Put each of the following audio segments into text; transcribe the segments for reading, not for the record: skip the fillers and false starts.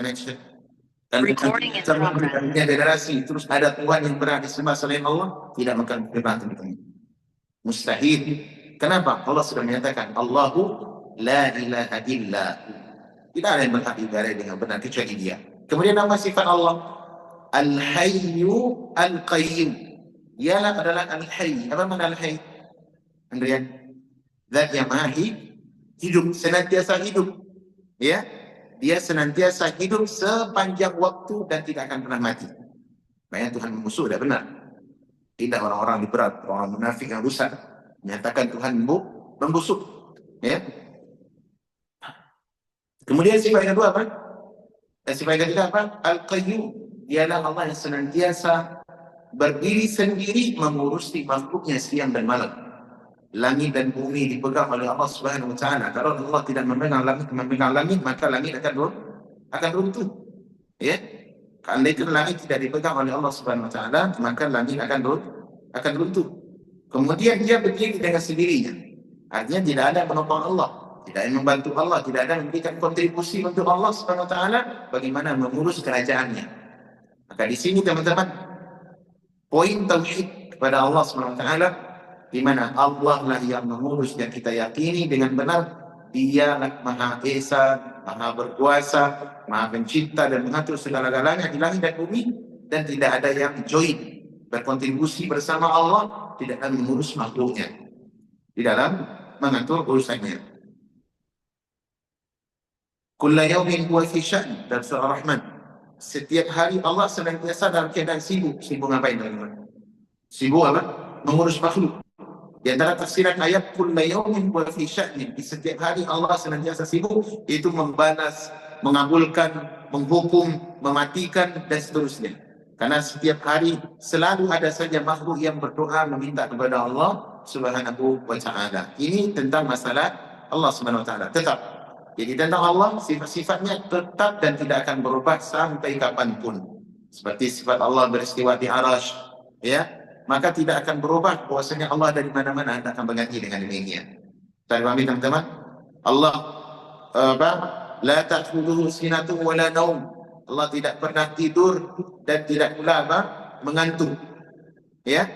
connection. Dan punya generasi terus ada Tuhan yang berhak disembah selain Allah, tidak akan pernah terjadi. Mustahil. Kenapa? Allah sudah menyatakan Allahu la ilaha illa. Tidak ada yang berhak diibadahi dengan benar kecuali Dia. Kemudian nama sifat Allah Al-Hayyu Al-Qayyum. Dialah adalah Al-Hayy. Apa makna Al-Hayy? Andrian, zat yang maha hidup, senantiasa hidup. Ya, Dia senantiasa hidup sepanjang waktu dan tidak akan pernah mati. Makanya Tuhan musuh tidak benar. Tidak orang-orang liberal, orang munafik yang rusak menyatakan Tuhan membusuk. Ya. Kemudian sifat yang kedua apa? Sifat yang ketiga apa? Al-Qayyum. Dialah Allah yang senantiasa berdiri sendiri mengurusi makhluknya siang dan malam. Langit dan bumi dipegang oleh Allah Subhanahu wa taala. Kalau Allah tidak memegang langit, maka langit akan runtuh. Ya. Andaikan langit tidak dipegang oleh Allah Subhanahu wa taala, maka langit akan runtuh. Kemudian Dia berdiri dengan sendirinya. Artinya tidak ada yang menopang Allah, tidak ada yang membantu Allah, tidak ada yang memberikan kontribusi untuk Allah Subhanahu wa taala bagaimana mengurus kerajaannya. Maka di sini teman-teman, poin tauhid kepada Allah Subhanahu wa taala, di mana Allah lah yang mengurus dan kita yakini dengan benar Dialah Maha Esa, Maha Berkuasa, Maha Pencipta dan mengatur segala-galanya di langit dan bumi, dan tidak ada yang join berkontribusi bersama Allah tidak akan mengurus makhluknya di dalam mengatur urusannya. Kulla yawmin huwa fi sya'n, dan surah Rahman. Setiap hari Allah senantiasa dalam keadaan sibuk. Sibuk ngapain teman-teman? Sibuk apa? Mengurus makhluk. Di antara tafsiran ayat kulla yawmin huwa fi sya'n, di setiap hari Allah senantiasa sibuk, itu membalas, mengabulkan, menghukum, mematikan dan seterusnya. Karena setiap hari selalu ada saja makhluk yang berdoa meminta kepada Allah Subhanahu wa taala. Ini tentang masalah Allah Subhanahu wa taala. Tetap. Jadi tentang Allah, sifat-sifatnya tetap dan tidak akan berubah sampai kapanpun. Seperti sifat Allah beristiwa di Arasy, ya, maka tidak akan berubah bahwasanya Allah ada di mana-mana, Anda akan mengganti dengan demikian. Tadi pahami teman-teman? Allah la ta'khudhuhu sinatun wa la naum. Allah tidak pernah tidur dan tidak pula mengantuk. Ya.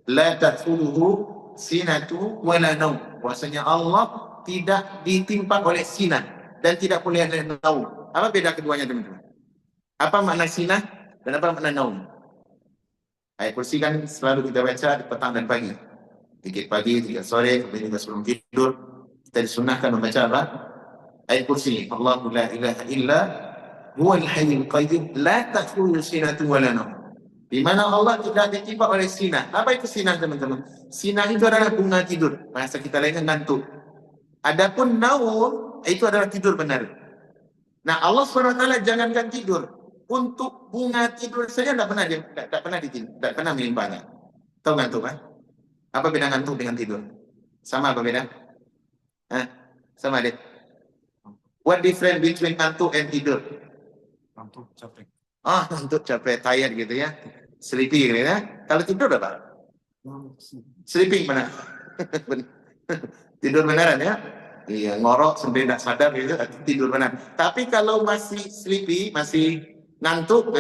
La ta'khudhuhu sinatun wa la naum. Bahwasanya Allah tidak ditimpa oleh sinah dan tidak boleh oleh naum. Apa beda keduanya teman-teman? Apa makna sinah dan apa makna naum? Ayat kursi kan selalu kita baca di petang dan pagi. Dikit pagi, dikit sore, kemudian juga sebelum tidur. Kita disunahkan membaca apa? Ayat kursi. Allahu la ilaha illa huwal hayyul qayyum la ta'khudhuhu sinatun wa la naum. Di mana Allah tidak ditimpa oleh sinah. Apa itu sinah teman-teman? Sinah itu adalah bunga tidur. Bahasa kita lainnya ngantuk. Adapun naum itu adalah tidur benar. Nah, Allah SWT jangankan tidur, untuk bunga tidur saja tidak pernah melimpahnya. Tahu ngantuk kan? Apa beda ngantuk dengan tidur? Sama apa beda? Sama deh. What difference between ngantuk and tidur? Ngantuk capek. Ngantuk capek, tired gitu ya. Sleepy gitu ya. Kalau tidur apa? Sleeping benar. Tidur beneran ya? Iya, ngorok sampai tidak sadar gitu, tidur benar. Tapi kalau masih sleepy, masih ngantuk,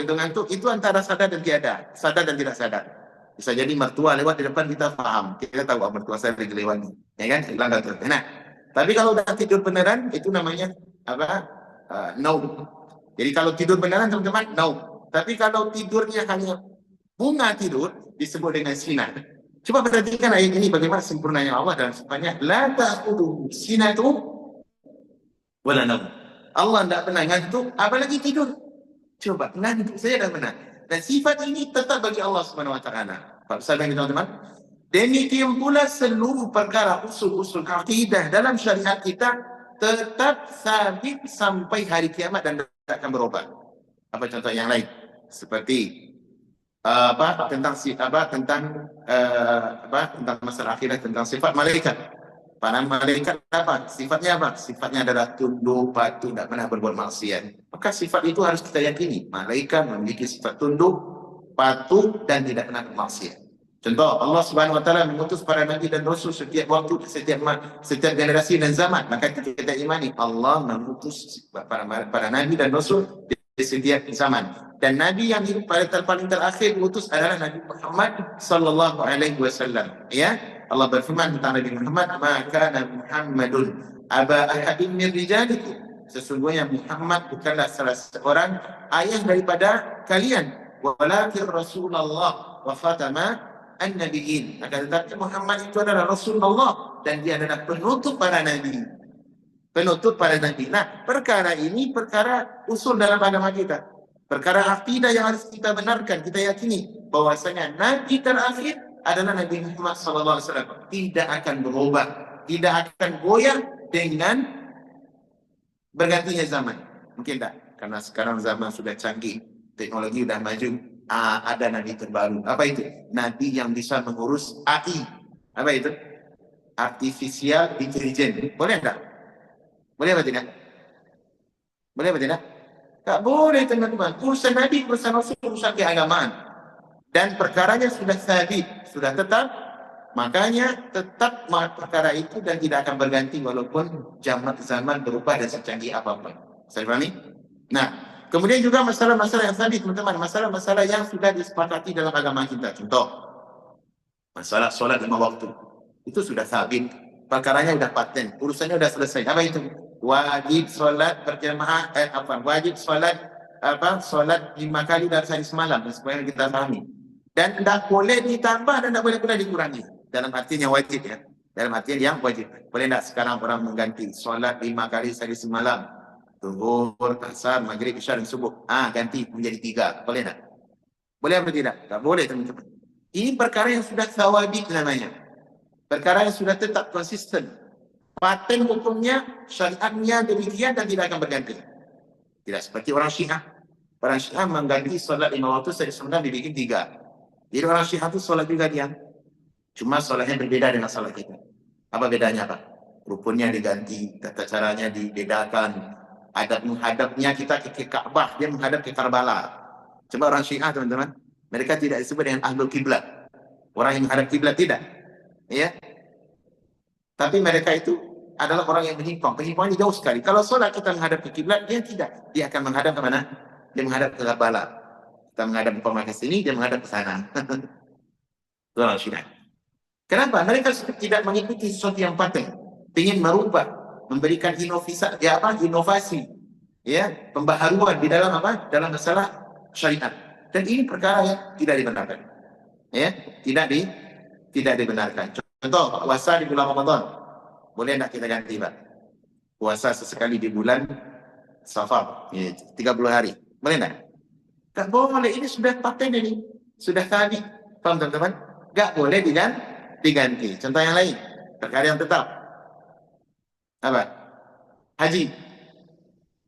itu antara sadar dan tiada, sadar dan tidak sadar. Bisa jadi mertua lewat di depan kita paham, kita tahu mertua saya lagi lewat, ya kan? Nah, tapi kalau udah tidur beneran, itu namanya apa? Naum. Jadi kalau tidur beneran teman-teman, naum. Tapi kalau tidurnya hanya bunga tidur, disebut dengan sinah. Coba perhatikan ayat ini bagaimana sempurnanya Allah dalam sifatnya la ta'khudhuhu sinatun wa la naum. Allah tidak pernah ngantuk, apalagi tidur. Coba ngantuk saja tidak pernah. Dan sifat ini tetap bagi Allah Subhanahu wa taala. Pak Ustaz dan teman-teman, demikian pula seluruh perkara usul-usul akidah dalam syariat kita tetap sabit sampai hari kiamat dan tidak akan berubah. Apa contoh yang lain? Seperti tentang masalah akhirat, tentang sifat malaikat. Para malaikat apa? Sifatnya apa? Sifatnya adalah tunduk, patuh, tidak pernah berbuat maksiat. Maka sifat itu harus kita yakini. Malaikat memiliki sifat tunduk, patuh, dan tidak pernah bermaksiat. Contoh, Allah Subhanahu Wa Taala mengutus para nabi dan rasul setiap waktu, setiap generasi dan zaman. Maka kita imani Allah mengutus para nabi dan rasul di setiap zaman. Dan nabi yang paling terakhir diutus adalah Nabi Muhammad sallallahu alaihi wasallam. Ya, Allah berfirman tentang Nabi Muhammad, "Maka Muhammadun aba ahadin min rijalikum." Sesungguhnya Muhammad bukanlah salah seorang ayah daripada kalian, walakin Rasulullah wa khatama an-nabiyyin. Akan tetapi Muhammad itu adalah Rasulullah dan dia adalah penutup para nabi. Penutup para nabi. Nah, perkara ini perkara usul dalam agama kita. Perkara akidah yang harus kita benarkan, kita yakini bahwasanya nabi terakhir adalah Nabi Muhammad SAW. Tidak akan berubah, tidak akan goyah dengan bergantinya zaman. Mungkin tak, karena sekarang zaman sudah canggih, teknologi sudah maju. Ada nabi terbaru. Apa itu? Nabi yang bisa mengurus AI. Apa itu? Artificial Intelligence. Boleh tak? Boleh apa tidak? Boleh apa tidak? Tak boleh, teman-teman. Urusan nabi, urusan rasul, urusan keagamaan. Dan perkaranya sudah sabit, sudah tetap. Makanya tetap perkara itu dan tidak akan berganti walaupun zaman berubah dan secanggih apapun. Saya pahami? Nah, kemudian juga masalah-masalah yang sabit, teman-teman. Masalah-masalah yang sudah disepakati dalam agama kita. Contoh, masalah solat 5 waktu. Itu sudah sabit. Perkaranya sudah paten. Urusannya sudah selesai. Apa itu? Wajib solat berjamaah. Wajib solat solat 5 kali dalam sehari semalam. Supaya kita pahami. Dan tidak boleh ditambah dan tidak boleh pula dikurangi. Dalam artian yang wajib ya. Dalam artian yang wajib. Boleh tidak sekarang orang mengganti solat 5 kali sehari semalam? Zuhur, asar, maghrib, isya dan subuh. Ganti menjadi 3. Boleh tak? Boleh atau tidak? Tak boleh, teman-teman. Ini perkara yang sudah thawabit namanya. Perkara yang sudah tetap konsisten. Paten hukumnya, syariatnya demikian dan tidak akan berganti. Tidak seperti orang Syiah. Orang Syiah mengganti solat 5 waktu sehari semalam dibikin 3. Jadi orang Syiah itu solat juga dia. Cuma solatnya berbeda dengan solat kita. Apa bedanya apa? Rukunnya diganti, tata caranya dibedakan. Adab menghadapnya kita ke Ka'bah, dia menghadap ke Karbala. Coba orang Syiah, teman-teman, mereka tidak disebut dengan ahlul kiblat. Orang yang menghadap kiblat tidak. Ya. Tapi mereka itu adalah orang yang menyimpang. Penyimpangannya jauh sekali. Kalau solat kita menghadap ke kiblat, dia tidak. Dia akan menghadap ke mana? Dia menghadap ke Karbala. Kita menghadap ke sini, dia menghadap ke sana. Itu orang Syiah. Kenapa? Mereka tidak mengikuti sesuatu yang paten. Ingin merubah, memberikan inovasi, ya, pembaharuan di dalam apa? Dalam masalah syariat. Dan ini perkara yang tidak dibenarkan. Ya, tidak dibenarkan. Contoh, puasa di bulan Ramadan. Boleh tak kita ganti, Pak? Puasa sesekali di bulan Safar, ya, 30 hari. Boleh tak? Tak boleh, ini sudah paten ini. Sudah tadi. Paham, teman-teman? Tak boleh diganti. Contoh yang lain, perkara yang tetap. Apa? Haji.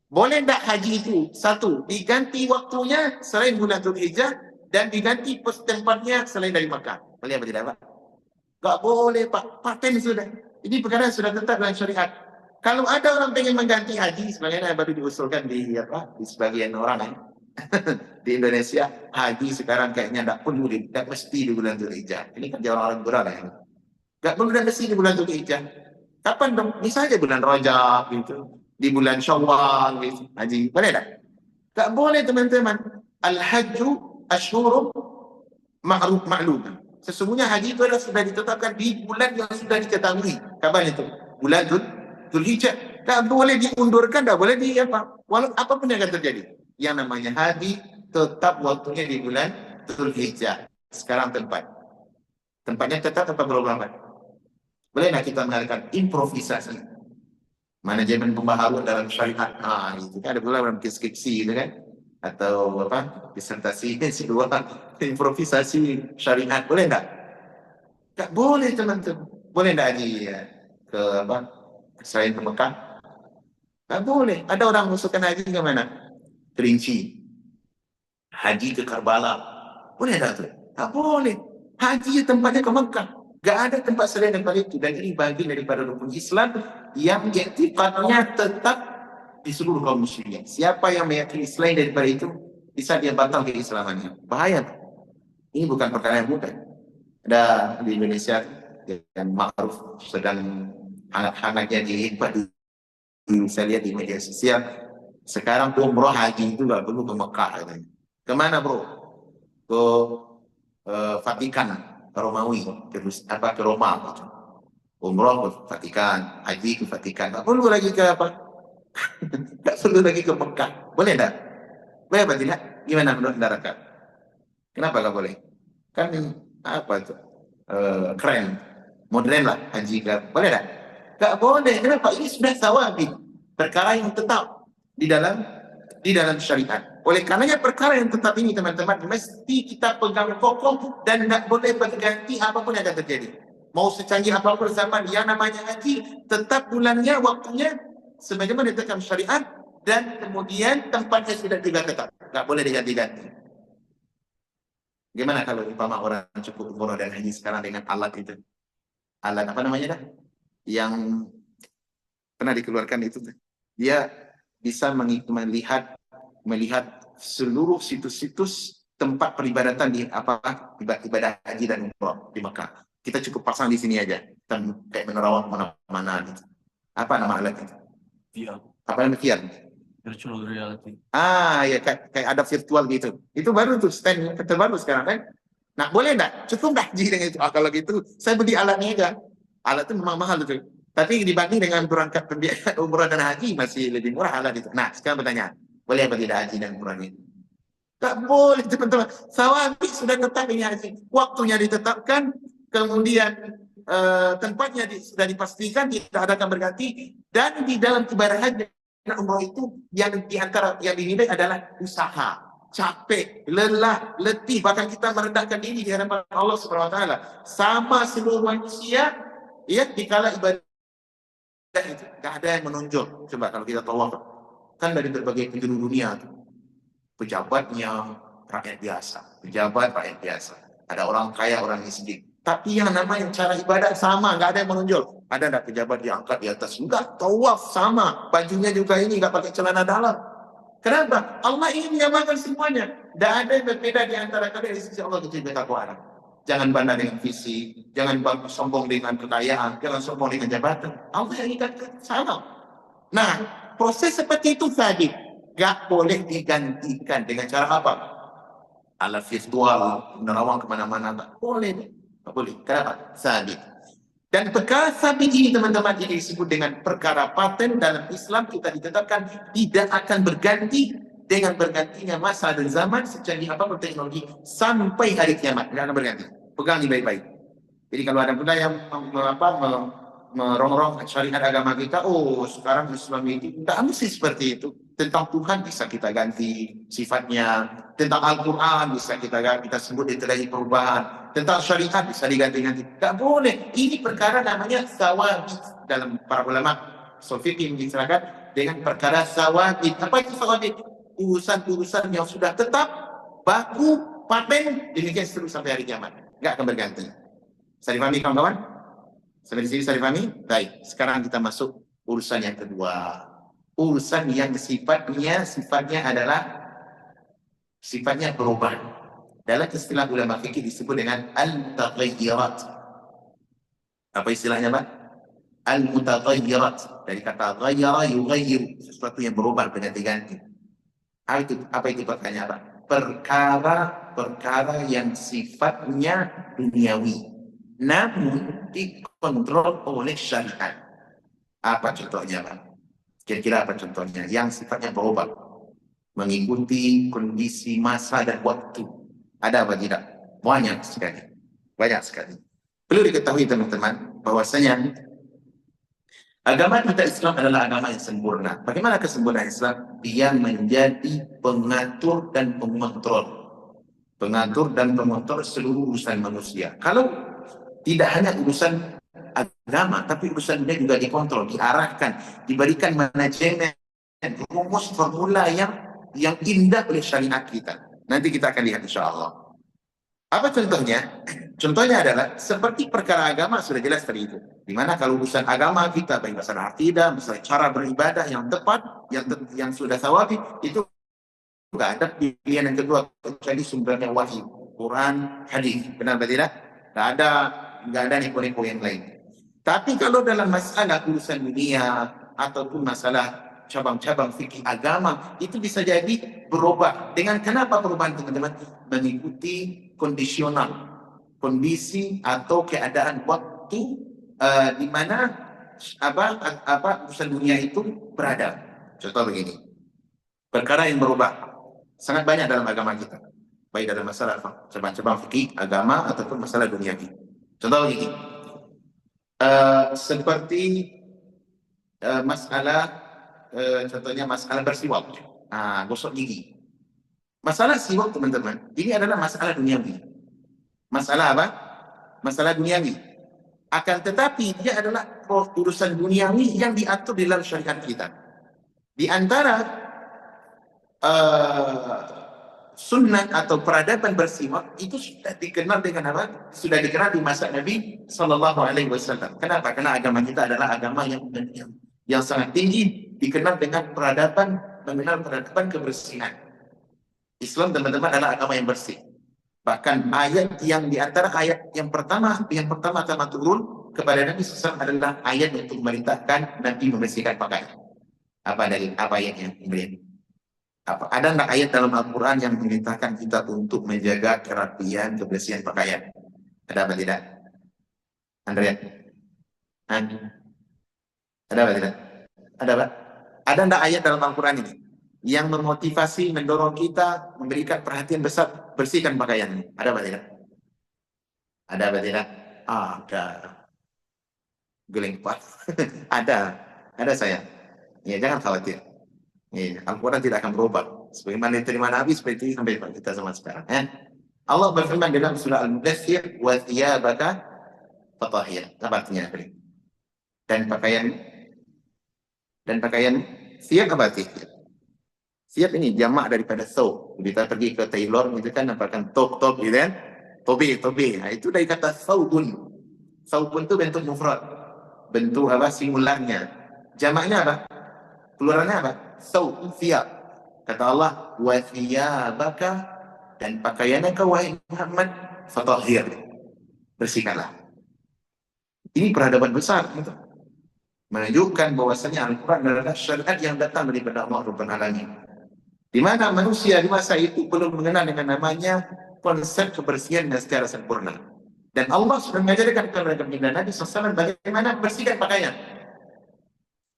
Boleh tak haji itu? Satu, diganti waktunya selain bulan Dzulhijjah dan diganti tempatnya selain dari Makkah. Boleh apa tidak, Pak? Tak boleh, Pak. Paten sudah. Ini perkara sudah tetap dalam syariat. Kalau ada orang pengen mengganti haji, sebagaimana baru diusulkan di sebagian orang di Indonesia, haji sekarang kayaknya tidak perlu, tidak mesti di bulan Dzulhijjah. Ini kan orang-orang berat ya. Tidak perlu dan mesti di bulan Dzulhijjah. Kapan dong? Misalnya bulan Rajab gitu, di bulan Syawal gitu, haji. Boleh tak? Tak boleh, teman-teman. Al-hajju asyhurun ma'lum. Sesungguhnya haji itu adalah sudah ditetapkan di bulan yang sudah diketahui. Kapan itu? Bulan Dzulhijjah. Tak boleh diundurkan, tak boleh walau apapun yang akan terjadi. Yang namanya haji tetap waktunya di bulan Dzulhijjah. Sekarang tempatnya tetap tempat berubah. Boleh nak kita mengadakan improvisasi, manajemen pembaharuan dalam syariat. Itu kan ada pula dalam skripsi gitu kan, atau disertasi sebuah improvisasi syariat. Boleh tak? Tak boleh, teman-teman. Boleh tak haji ke selain ke Mekah? Tak boleh. Ada orang usulkan haji ke mana? Kerinci. Haji ke Karbala. Boleh tak tu? Tak boleh. Haji tempatnya ke Mekah. Tak ada tempat selain daripada itu. Dan ini bagian daripada rukun Islam yang iktifatnya tetap di seluruh kaum muslimin. Siapa yang meyakini selain daripada itu, bisa dia batal keislamannya. Bahaya. Ini bukan perkara yang mudah. Ada di Indonesia yang ma'ruf sedang hangat-hangatnya dihibah saya lihat di media sosial. Sekarang umroh haji itu nggak perlu ke Mekah katanya. Kemana bro? Ke Vatikan, ke Romawi, ke Roma gitu. Umroh ke Vatikan, haji ke Vatikan. Nggak perlu lagi ke apa? Nggak perlu lagi ke Mekah. Boleh enggak? Boleh apa tidak? Gimana menurut Anda Raka? Kenapa nggak boleh? Kan apa itu? Keren, modern lah haji ke. Boleh enggak? Nggak boleh. Kenapa? Ini sudah sawabi. Perkara yang tetap di dalam syariat. Oleh karenanya perkara yang tetap ini teman-teman mesti kita pegang kokoh dan tidak boleh berganti apapun yang akan terjadi. Mau secanggih apapun zaman yang namanya haji, tetap bulannya, waktunya sebagaimana ditetapkan syariat dan kemudian tempatnya sudah juga tetap. Nggak boleh diganti-ganti. Gimana kalau umpama orang cukup umroh dan haji sekarang dengan alat itu? Alat apa namanya dah? Yang pernah dikeluarkan itu. Dia bisa melihat seluruh situs-situs tempat peribadatan di ibadah haji dan umroh di Mekah. Kita cukup pasang di sini aja, dan kayak menerawang mana-mana gitu. Apa nama alat itu? VR, Apa namanya VR? virtual reality. Ya kayak ada virtual gitu. Itu baru tuh stand terbaru sekarang kan. Nah boleh enggak? Cukup enggak haji dengan itu? Kalau gitu saya beli alatnya aja. Alat itu memang mahal itu. Tapi dibanding dengan berangkat pembiayaan umroh dan haji masih lebih murah alat itu. Nah sekarang pertanyaan, boleh apa tidak haji dan umroh ini? Tak boleh teman-teman. Sawabi sudah tetap ini haji. Waktunya ditetapkan, kemudian tempatnya sudah dipastikan, tidak ada akan berganti. Dan di dalam ibadah haji dan umroh itu yang diantara yang dinilai adalah usaha, capek, lelah, letih, bahkan kita merendahkan diri di hadapan Allah Subhanahu wa taala. Sama seluruh manusia ya dikala ibadah itu nggak ada yang menonjol. Coba kalau kita tawaf kan dari berbagai penjuru dunia, pejabatnya rakyat biasa, pejabat rakyat biasa, ada orang kaya, orang miskin. Tapi yang namanya cara ibadah sama, nggak ada yang menonjol. Ada nggak pejabat diangkat di atas? Enggak, tawaf sama, bajunya juga ini nggak pakai celana dalam. Kenapa? Allah ingin menyamakan semuanya. Tidak ada yang berbeda di antara kalian di sisi Allah kecuali ketakwaan. Jangan bangga dengan visi, jangan sombong dengan kekayaan, jangan sombong dengan jabatan. Allah yang ingatkan sama. Nah, proses seperti itu tadi gak boleh digantikan dengan cara apa? Alat virtual, menerawang kemana-mana, tak boleh. Tak boleh. Kenapa? Sabit. Dan perkara sabit ini teman-teman ini disebut dengan perkara paten dalam Islam. Kita ditetapkan tidak akan berganti dengan bergantinya masa dan zaman secanggih apapun teknologi sampai hari kiamat. Tidak akan berganti. Pegang ini baik-baik. Jadi kalau ada benda yang merongrong syariat agama kita, oh sekarang Islam ini tidak mesti seperti itu. Tentang Tuhan bisa kita ganti sifatnya, tentang Al-Quran bisa kita sebut diterahi perubahan, tentang syariat bisa diganti-ganti. Tidak boleh. Ini perkara namanya sawabit dalam para ulama fikih mengistilahkan dengan perkara sawabit. Apa itu sawabit? Urusan-urusan yang sudah tetap, baku, paten, demikian seterusnya sampai hari kiamat. Nggak akan berganti. Bisa dipahami kawan-kawan? Sampai di sini bisa dipahami? Baik, sekarang kita masuk urusan yang kedua. Urusan yang sifatnya adalah sifatnya berubah. Dalam istilah ulama fikih disebut dengan al-mutaghayyirat. Apa istilahnya, Pak? Al-mutaghayyirat. Dari kata ghayyara yughayyiru, sesuatu yang berubah, berganti-ganti. Apa itu pertanyaan, Pak? Perkara yang sifatnya duniawi, namun dikontrol oleh syariat. Apa contohnya, Pak? Kira-kira apa contohnya? Yang sifatnya berubah, mengikuti kondisi masa dan waktu. Ada apa tidak? Banyak sekali. Banyak sekali. Perlu diketahui teman-teman, bahwasanya agama kita Islam adalah agama yang sempurna. Bagaimana kesempurnaan Islam? Dia menjadi pengatur dan pengontrol. Pengatur dan pengontrol seluruh urusan manusia. Kalau tidak hanya urusan agama, tapi urusan dia juga dikontrol, diarahkan, diberikan manajemen, rumus formula yang indah oleh syariat kita. Nanti kita akan lihat insya Allah. Apa contohnya? Contohnya adalah seperti perkara agama sudah jelas tadi itu. Dimana kalau urusan agama kita, baik masalah akidah, masalah cara beribadah yang tepat, yang sudah sawabi, itu nggak ada pilihan yang kedua kecuali sumbernya wahyu, Quran, hadis. Benar atau tidak? Nggak ada neko-neko yang lain. Tapi kalau dalam masalah urusan dunia ataupun masalah cabang-cabang fikih agama, itu bisa jadi berubah. Dengan kenapa perubahan teman-teman? Mengikuti kondisional, kondisi atau keadaan waktu di mana urusan dunia itu berada. Contoh begini, perkara yang berubah sangat banyak dalam agama kita, baik dalam masalah cabang-cabang fikih agama ataupun masalah duniawi. Contoh begini, seperti contohnya masalah bersiwak, gosok gigi. Masalah siwak teman-teman, ini adalah masalah duniawi. Masalah apa? Masalah duniawi. Akan tetapi dia adalah urusan duniawi yang diatur di dalam syariat kita. Di antara sunnah atau peradaban bersiwak itu sudah dikenal dengan apa? Sudah dikenal di masa Nabi Sallallahu Alaihi Wasallam. Kenapa? Karena agama kita adalah agama yang sangat tinggi, dikenal dengan mengenal peradaban kebersihan. Islam teman-teman adalah agama yang bersih. Bahkan ayat yang di antara ayat yang pertama turun kepada Nabi SAW adalah ayat untuk memerintahkan Nabi membersihkan pakaian. Apa ayatnya? Ada enggak ayat dalam Al-Quran yang memerintahkan kita untuk menjaga kerapian, kebersihan pakaian? Ada apa tidak? Andrea? Ada apa tidak? Ada apa? Ada enggak ayat dalam Al-Quran ini yang memotivasi, mendorong kita memberikan perhatian besar, bersihkan pakaian? Ada apa tidak? Ada apa tidak? Ada. Gelengpat. Ada saya. Ya, jangan khawatir. Ya, Al-Quran tidak akan berubah. Sebagaimana diterima Nabi, seperti itu sampai kita zaman sekarang. Allah berfirman dalam surah Al-Mudaththir, wa thiyabaka fatahhir. Apa artinya? Dan pakaian thiyab apa artinya? Thiyab ini jamak daripada thawb. Kita pergi ke tailor itu kan nampakkan top gitu kan? Tobi. Nah, itu dari kata thawbun. Thawbun itu bentuk mufrad. Bentuk apa? Singularnya. Jamaknya apa? Pluralnya apa? Thawb, thiyab. Kata Allah, wa thiyabaka, dan pakaiannya kau wahai Muhammad, fatahhir. Bersihkanlah. Ini peradaban besar gitu. Menunjukkan bahwasanya Al-Quran adalah syariat yang datang daripada Allah Rabbul Alamin. Di mana manusia di masa itu belum mengenal dengan namanya konsep kebersihan dan secara sempurna. Dan Allah sudah mengajarkan kepada Nabi SAW bagaimana bersihkan pakaian.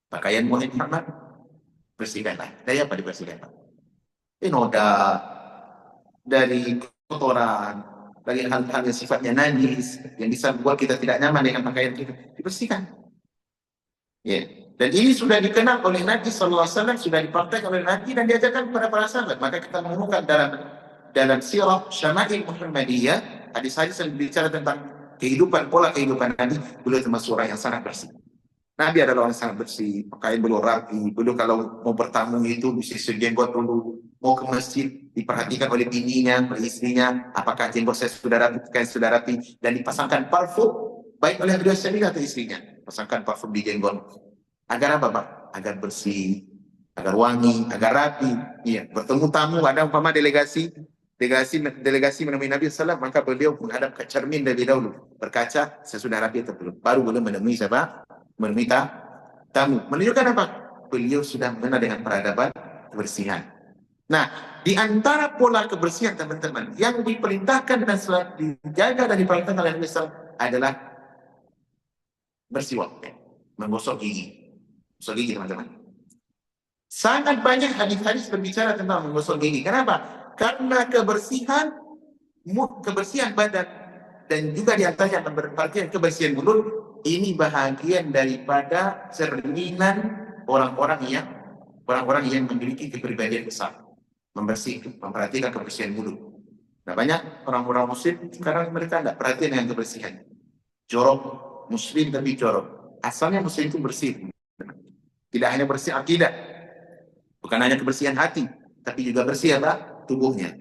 Pakaian Muhammad, bersihkanlah. Dari apa dibersihkan? Noda, dari kotoran, dari hal-hal yang sifatnya najis, yang bisa membuat kita tidak nyaman dengan pakaian kita, dibersihkan. Ya. Dan ini sudah dikenal oleh Nabi SAW, sudah dipraktek oleh Nabi dan diajarkan kepada para sahabat. Maka kita menemukan dalam sirah Syama'il Muhammadiyah, hadis-hadis yang berbicara tentang pola kehidupan Nabi, beliau termasuk orang yang sangat bersih. Nabi adalah orang yang sangat bersih, pakaian beliau rapi. Beliau kalau mau bertamu itu bisa jenggot dulu, mau ke masjid diperhatikan oleh bininya, oleh istrinya, apakah jenggot saya sudah rapi, pakaian sudah rapi, dan dipasangkan parfum baik oleh beliau sendiri atau istrinya, pasangkan parfum di jenggot. Agar apa, Pak? Agar bersih, agar wangi, agar rapi. Iya, bertemu tamu, ada umpama delegasi menemui Nabi SAW, maka beliau menghadap ke cermin lebih dahulu, berkaca, saya sudah rapi atau belum. Baru beliau menemui siapa? Menemui tamu. Menunjukkan apa? Beliau sudah mengenal dengan peradaban kebersihan. Nah, di antara pola kebersihan teman-teman yang diperintahkan dan selalu dijaga dan diperintahkan oleh Nabi SAW adalah bersiwak, menggosok gigi. Menggosok gigi teman-teman. Sangat banyak hadis-hadis berbicara tentang menggosok gigi. Kenapa? Karena kebersihan badan dan juga diantaranya berbagian kebersihan mulut ini bahagian daripada cerminan orang-orang yang memiliki kepribadian besar, memperhatikan kebersihan mulut. Nah, banyak orang-orang muslim sekarang mereka tidak perhatian dengan kebersihan. Jorok, muslim tapi jorok. Asalnya muslim itu bersih. Tidak hanya bersih akidah, bukan hanya kebersihan hati, tapi juga bersih apa? Tubuhnya.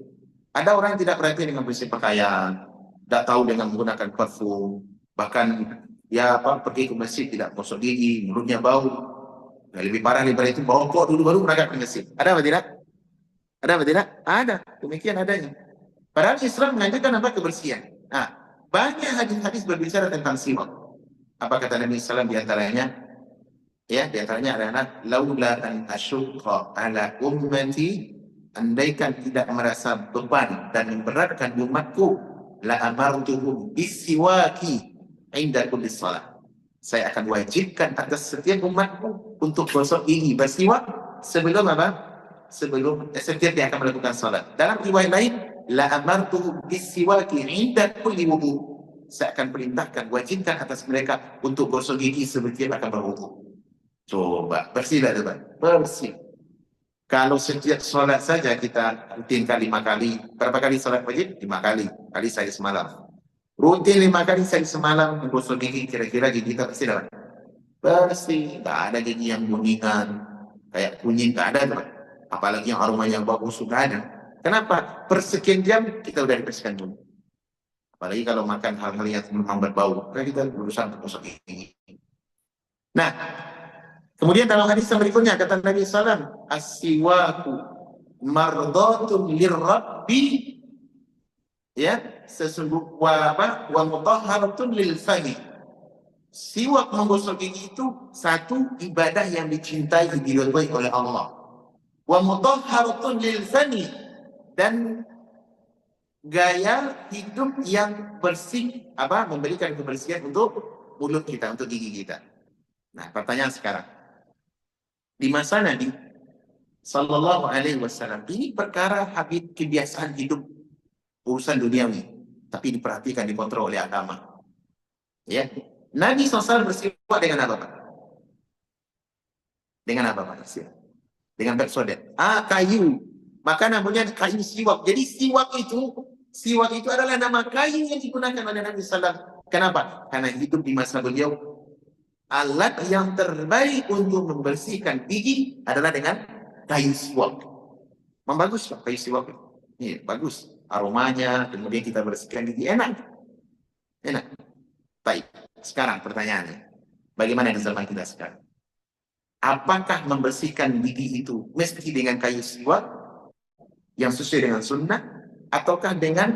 Ada orang yang tidak perhatian dengan bersih pakaian, tidak tahu dengan menggunakan parfum, bahkan pergi ke masjid tidak gosok gigi, mulutnya bau. Nah, lebih parah daripada itu, merokok dulu baru berangkat ke masjid. Ada apa tidak? Ada apa tidak? Ada. Demikian adanya. Padahal Islam mengajarkan apa? Kebersihan. Nah, Banyak hadis-hadis berbicara tentang siwak. Apa kata Nabi SAW di antaranya? Ya, di antaranya adalah laula an asyqa ala ummati, andaikan tidak merasa beban dan memberatkan umatku, la amartuhum bisiwaki inda kulli shalah. Saya akan wajibkan atas setiap umatku untuk gosok gigi bersiwak sebelum apa? Setiap yang akan melakukan salat. Dalam riwayat lain, la amartuhum bisiwaki inda kulli wudu. Saya akan perintahkan, wajibkan atas mereka untuk gosok gigi setiap akan berwudu. Coba, bersih tak coba? Bersih. Kalau setiap solat saja kita rutinkan 5 kali. Berapa kali solat wajib? 5 kali. Kali saya semalam. Rutin 5 kali saya semalam menggosok gigi, kira-kira gigi kita bersih tak? Bersih. Tak ada gigi yang kuningan, kayak kunyit, tak ada teman. Apalagi yang aromanya bagus, sudah ada. Kenapa? Persekian jam kita udah dibersihkan dulu. Apalagi kalau makan hal-hal yang memang berbau, kita berusaha untuk gosok gigi. Nah, kemudian dalam hadis yang berikutnya kata Nabi SAW, as-siwaku mardatun lirrabbi, ya, sesungguhnya wa mutahharatun lil fami. Siwak menggosok gigi itu satu ibadah yang dicintai, diridhai oleh Allah. Wa mutahharatun lil fami, dan gaya hidup yang bersih, memberikan kebersihan untuk mulut kita, untuk gigi kita. Nah, pertanyaan sekarang, di masa Nabi Sallallahu Alaihi Wasallam ini perkara habit kebiasaan hidup, urusan duniawi, tapi diperhatikan, dikontrol oleh agama. Ya, Nabi SAW bersiwak dengan apa, Pak? Dengan apa, Pak? Dengan persodet. Kayu. Maka namanya kayu siwak. Jadi siwak itu adalah nama kayu yang digunakan oleh Nabi SAW. Kenapa? Karena hidup di masa beliau, alat yang terbaik untuk membersihkan gigi adalah dengan kayu siwak. Membagus Pak kayu siwak. Ini bagus. Aromanya, kemudian kita bersihkan gigi. Enak. Baik. Sekarang pertanyaannya, bagaimana di zaman kita sekarang? Apakah membersihkan gigi itu mesti dengan kayu siwak yang sesuai dengan sunnah, ataukah dengan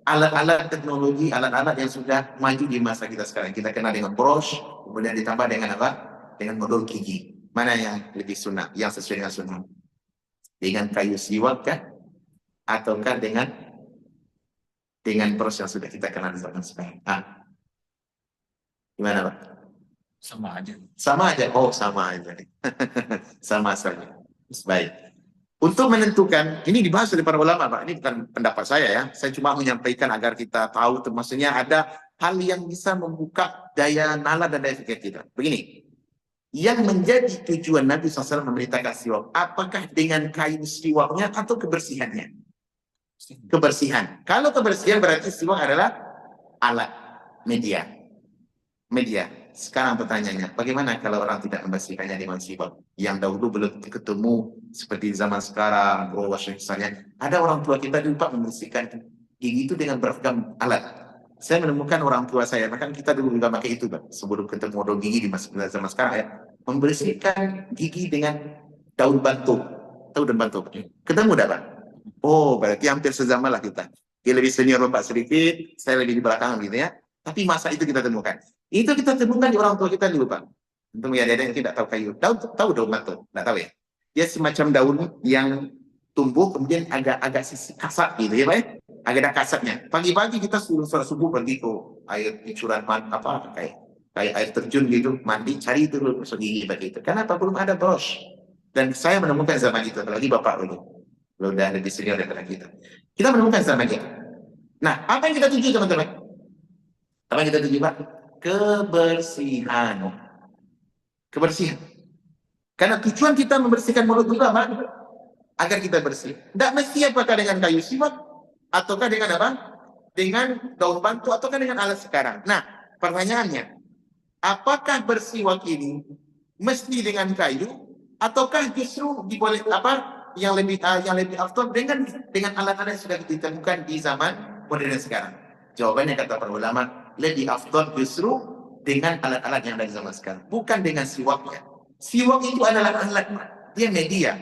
alat-alat teknologi, alat-alat yang sudah maju di masa kita sekarang? Kita kenal dengan brush, kemudian ditambah dengan apa? Dengan modul gigi. Mana yang lebih sunnah, yang sesuai dengan sunnah? Dengan kayu siwak kah? Ataukah dengan brush yang sudah kita kenal di zaman sekarang? Gimana Pak? Sama aja. Sama aja. Oh, sama aja. Sama saja. Baik. Untuk menentukan, ini dibahas oleh para ulama, Pak. Ini bukan pendapat saya ya. Saya cuma menyampaikan agar kita tahu, maksudnya ada hal yang bisa membuka daya nalar dan daya fikir kita. Begini, yang menjadi tujuan Nabi SAW memberitakan siwak, apakah dengan kayu siwaknya atau kebersihannya? Kebersihan. Kalau kebersihan berarti siwak adalah alat, media. Sekarang pertanyaannya, bagaimana kalau orang tidak membersihkannya dengan siwak? Yang dahulu belum ketemu seperti zaman sekarang, misalnya, ada orang tua kita lupa membersihkan gigi itu dengan beragam alat. Saya menemukan orang tua saya, bahkan kita dulu juga pakai itu, Pak, sebelum ketemu modal gigi di zaman sekarang ya, membersihkan gigi dengan daun bantuk. Tahu daun bantuk? Ketemu dah, Pak? Oh, berarti hampir sezaman lah kita. Dia lebih senior Bapak sedikit, saya lebih di belakang gitu ya. Tapi masa itu kita temukan. Itu kita temukan di orang tua kita dulu, Pak. Untuk ya, ada yang tidak tahu kayu. Tahu daun bantuk? Tidak tahu ya? Dia semacam daun yang tumbuh kemudian agak sisi kasar gitu ya, Pak ya? Agak ada kasarnya. Pagi-pagi kita subuh pergi ke air cucuran kayak air terjun gitu, mandi, cari itu dulu masuk gigi begitu. Kenapa belum ada brush? Dan saya menemukan zaman itu, apalagi Bapak dulu. Udah lebih senior daripada kita. Kita menemukan zaman itu. Nah, apa yang kita tuju, teman-teman? Apa yang kita tuju, Pak? Kebersihan. Karena tujuan kita membersihkan mulut juga, Pak, agar kita bersih. Tidak mesti apakah dengan kayu siwak, ataukah dengan apa? Dengan daun bantu, ataukah dengan alat sekarang. Nah, pertanyaannya, apakah bersiwak ini mesti dengan kayu, ataukah justru diboleh yang lebih afdal dengan alat-alat yang sudah ditemukan di zaman modern sekarang? Jawabannya kata para ulama, lebih afdal justru dengan alat-alat yang ada di zaman sekarang, bukan dengan siwaknya. Siwak itu adalah alat, dia media.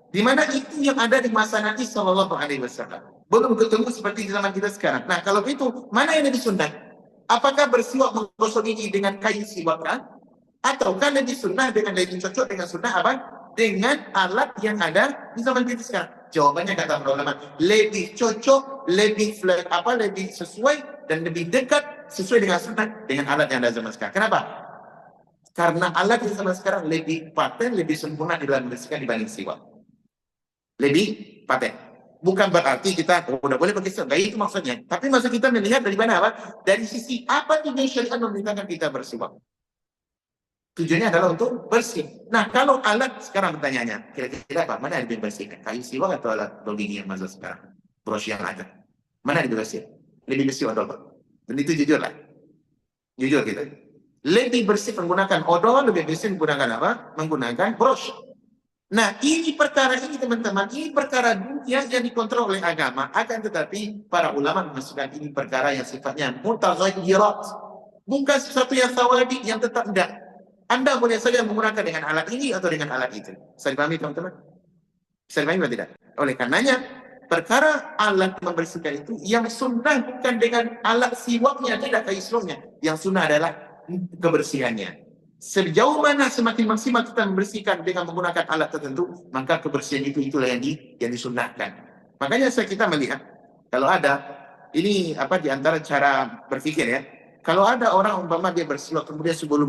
Di mana itu yang ada di masa Nabi Sallallahu Alaihi Wasallam. Belum ketemu seperti di zaman kita sekarang. Nah, kalau itu, mana yang lebih sunnah? Apakah bersiwak menggosok gigi dengan kayu siwakan? Ataukah lebih sunnah dengan lebih cocok dengan sunnah apa? Dengan alat yang ada di zaman kita sekarang? Jawabannya kata para ulama, lebih cocok, lebih lebih sesuai dan lebih dekat sesuai dengan sunnah dengan alat yang ada zaman sekarang. Kenapa? Karena alat di zaman sekarang lebih paten, lebih sempurna di dalam membersihkan dibanding siwak. Lebih paten. Bukan berarti kita udah boleh pakai siwak, itu maksudnya. Tapi maksud kita melihat dari mana apa? Dari sisi apa tujuan syariat memerintahkan kita bersiwak? Tujuannya adalah untuk bersih. Nah, kalau alat sekarang pertanyaannya, kira-kira apa? Mana yang lebih bersih? Kayu siwak atau alat gigi yang masuk sekarang? Brush yang ada. Mana yang lebih bersih? Lebih bersih odol. Dan itu jujur lah. Jujur kita. Lebih bersih menggunakan odol, lebih bersih menggunakan apa? Menggunakan brush. Nah, ini perkara ini teman-teman, ini perkara dunia yang dikontrol oleh agama. Akan tetapi para ulama memasukkan ini perkara yang sifatnya mutaghayyirat. Bukan sesuatu yang sawabi yang tetap tidak. Anda boleh saja menggunakan dengan alat ini atau dengan alat itu. Bisa dipahami teman-teman? Bisa dipahami atau tidak? Oleh karenanya, perkara alat membersihkan itu yang sunnah bukan dengan alat siwaknya, tidak kayu siwaknya. Yang sunnah adalah kebersihannya. Sejauh mana semakin maksimal kita membersihkan dengan menggunakan alat tertentu, maka kebersihan itulah yang disunnahkan. Makanya kita melihat kalau ada ini di antara cara berpikir ya. Kalau ada orang umpama dia bersiwak kemudian sebelum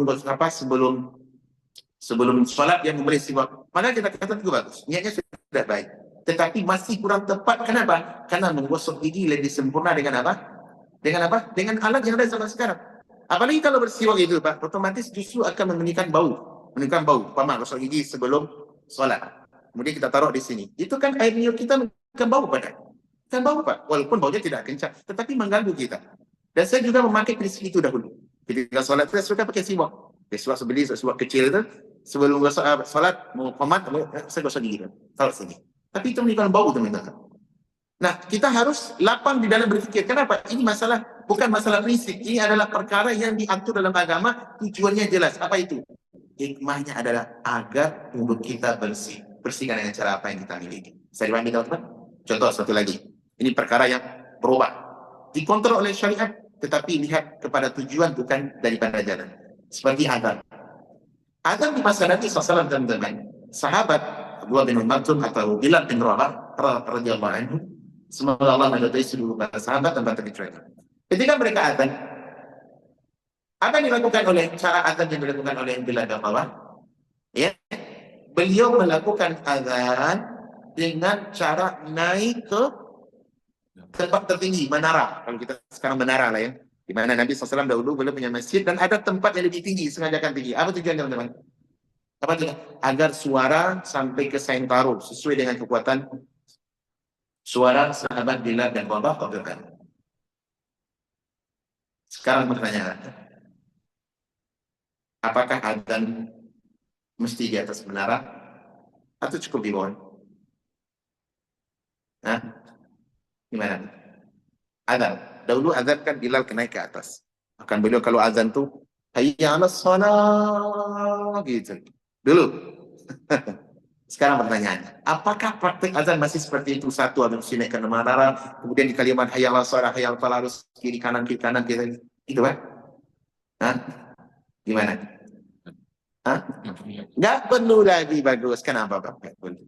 sholat dia memberi siwak, maka kita katakan itu bagus, niatnya sudah baik. Tetapi masih kurang tepat. Kenapa? Karena menggosok gigi lebih sempurna dengan apa? Dengan alat yang ada zaman sekarang. Apalagi kalau bersiwak itu, Pak, otomatis justru akan menimbulkan bau. Umpama gosok gigi sebelum sholat. Kemudian kita taruh di sini. Itu kan air minum kita akan bau, Pak. Kan bau, Pak. Walaupun baunya tidak kencang, tetapi mengganggu kita. Dan saya juga memakai prinsip itu dahulu. Ketika sholat, saya suka pakai siwak. Siwak kecil itu, sebelum sholat, mau komat, saya gosok gigi. Taruh sini. Tapi itu menimbulkan bau, teman-teman. Nah, kita harus lapang di dalam berpikir. Kenapa? Ini bukan masalah prinsip. Ini adalah perkara yang diatur dalam agama. Tujuannya jelas. Apa itu? Hikmahnya adalah agar mulut kita bersih. Bersihkan dengan cara apa yang kita miliki. Saya dipahami, teman-teman? Contoh satu lagi. Ini perkara yang berubah. Dikontrol oleh syariat, tetapi lihat kepada tujuan bukan daripada jalan. Seperti azan. Azan di masa Nabi SAW, teman-teman. Sahabat Abdullah bin Maktum atau Bilal bin Rabah radhiyallahu anhu, semoga Allah meridai seluruh para sahabat tanpa terkecuali. Ketika mereka azan, apa yang dilakukan oleh cara azan yang dilakukan oleh Bilal bin Rabah? Ya, beliau melakukan azan dengan cara naik ke tempat tertinggi, menara. Kalau kita sekarang menara lah ya, di mana Nabi SAW dahulu beliau punya masjid dan ada tempat yang lebih tinggi, sengajakan tinggi. Apa tujuannya, teman-teman? Apa tujuan? Agar suara sampai ke Saintaro sesuai dengan kekuatan suara sahabat Bilal dan Rabah. Sekarang pertanyaan, apakah azan mesti di atas menara atau cukup di bawah? Nah, gimana? Azan. Dahulu azan kan Bilal naik ke atas. Akan beliau kalau azan tuh hayya 'alas shalah gitu. Dulu. Sekarang pertanyaannya, apakah praktik azan masih seperti itu? Satu ada mesti naik ke menara, kemudian di kalimat hayya 'alas shalah, hayya 'alal falah harus kiri kanan gitu. Itu kan? Hah? Gimana? Hah? Nggak perlu lagi bagus. Kenapa, Pak? Nggak perlu.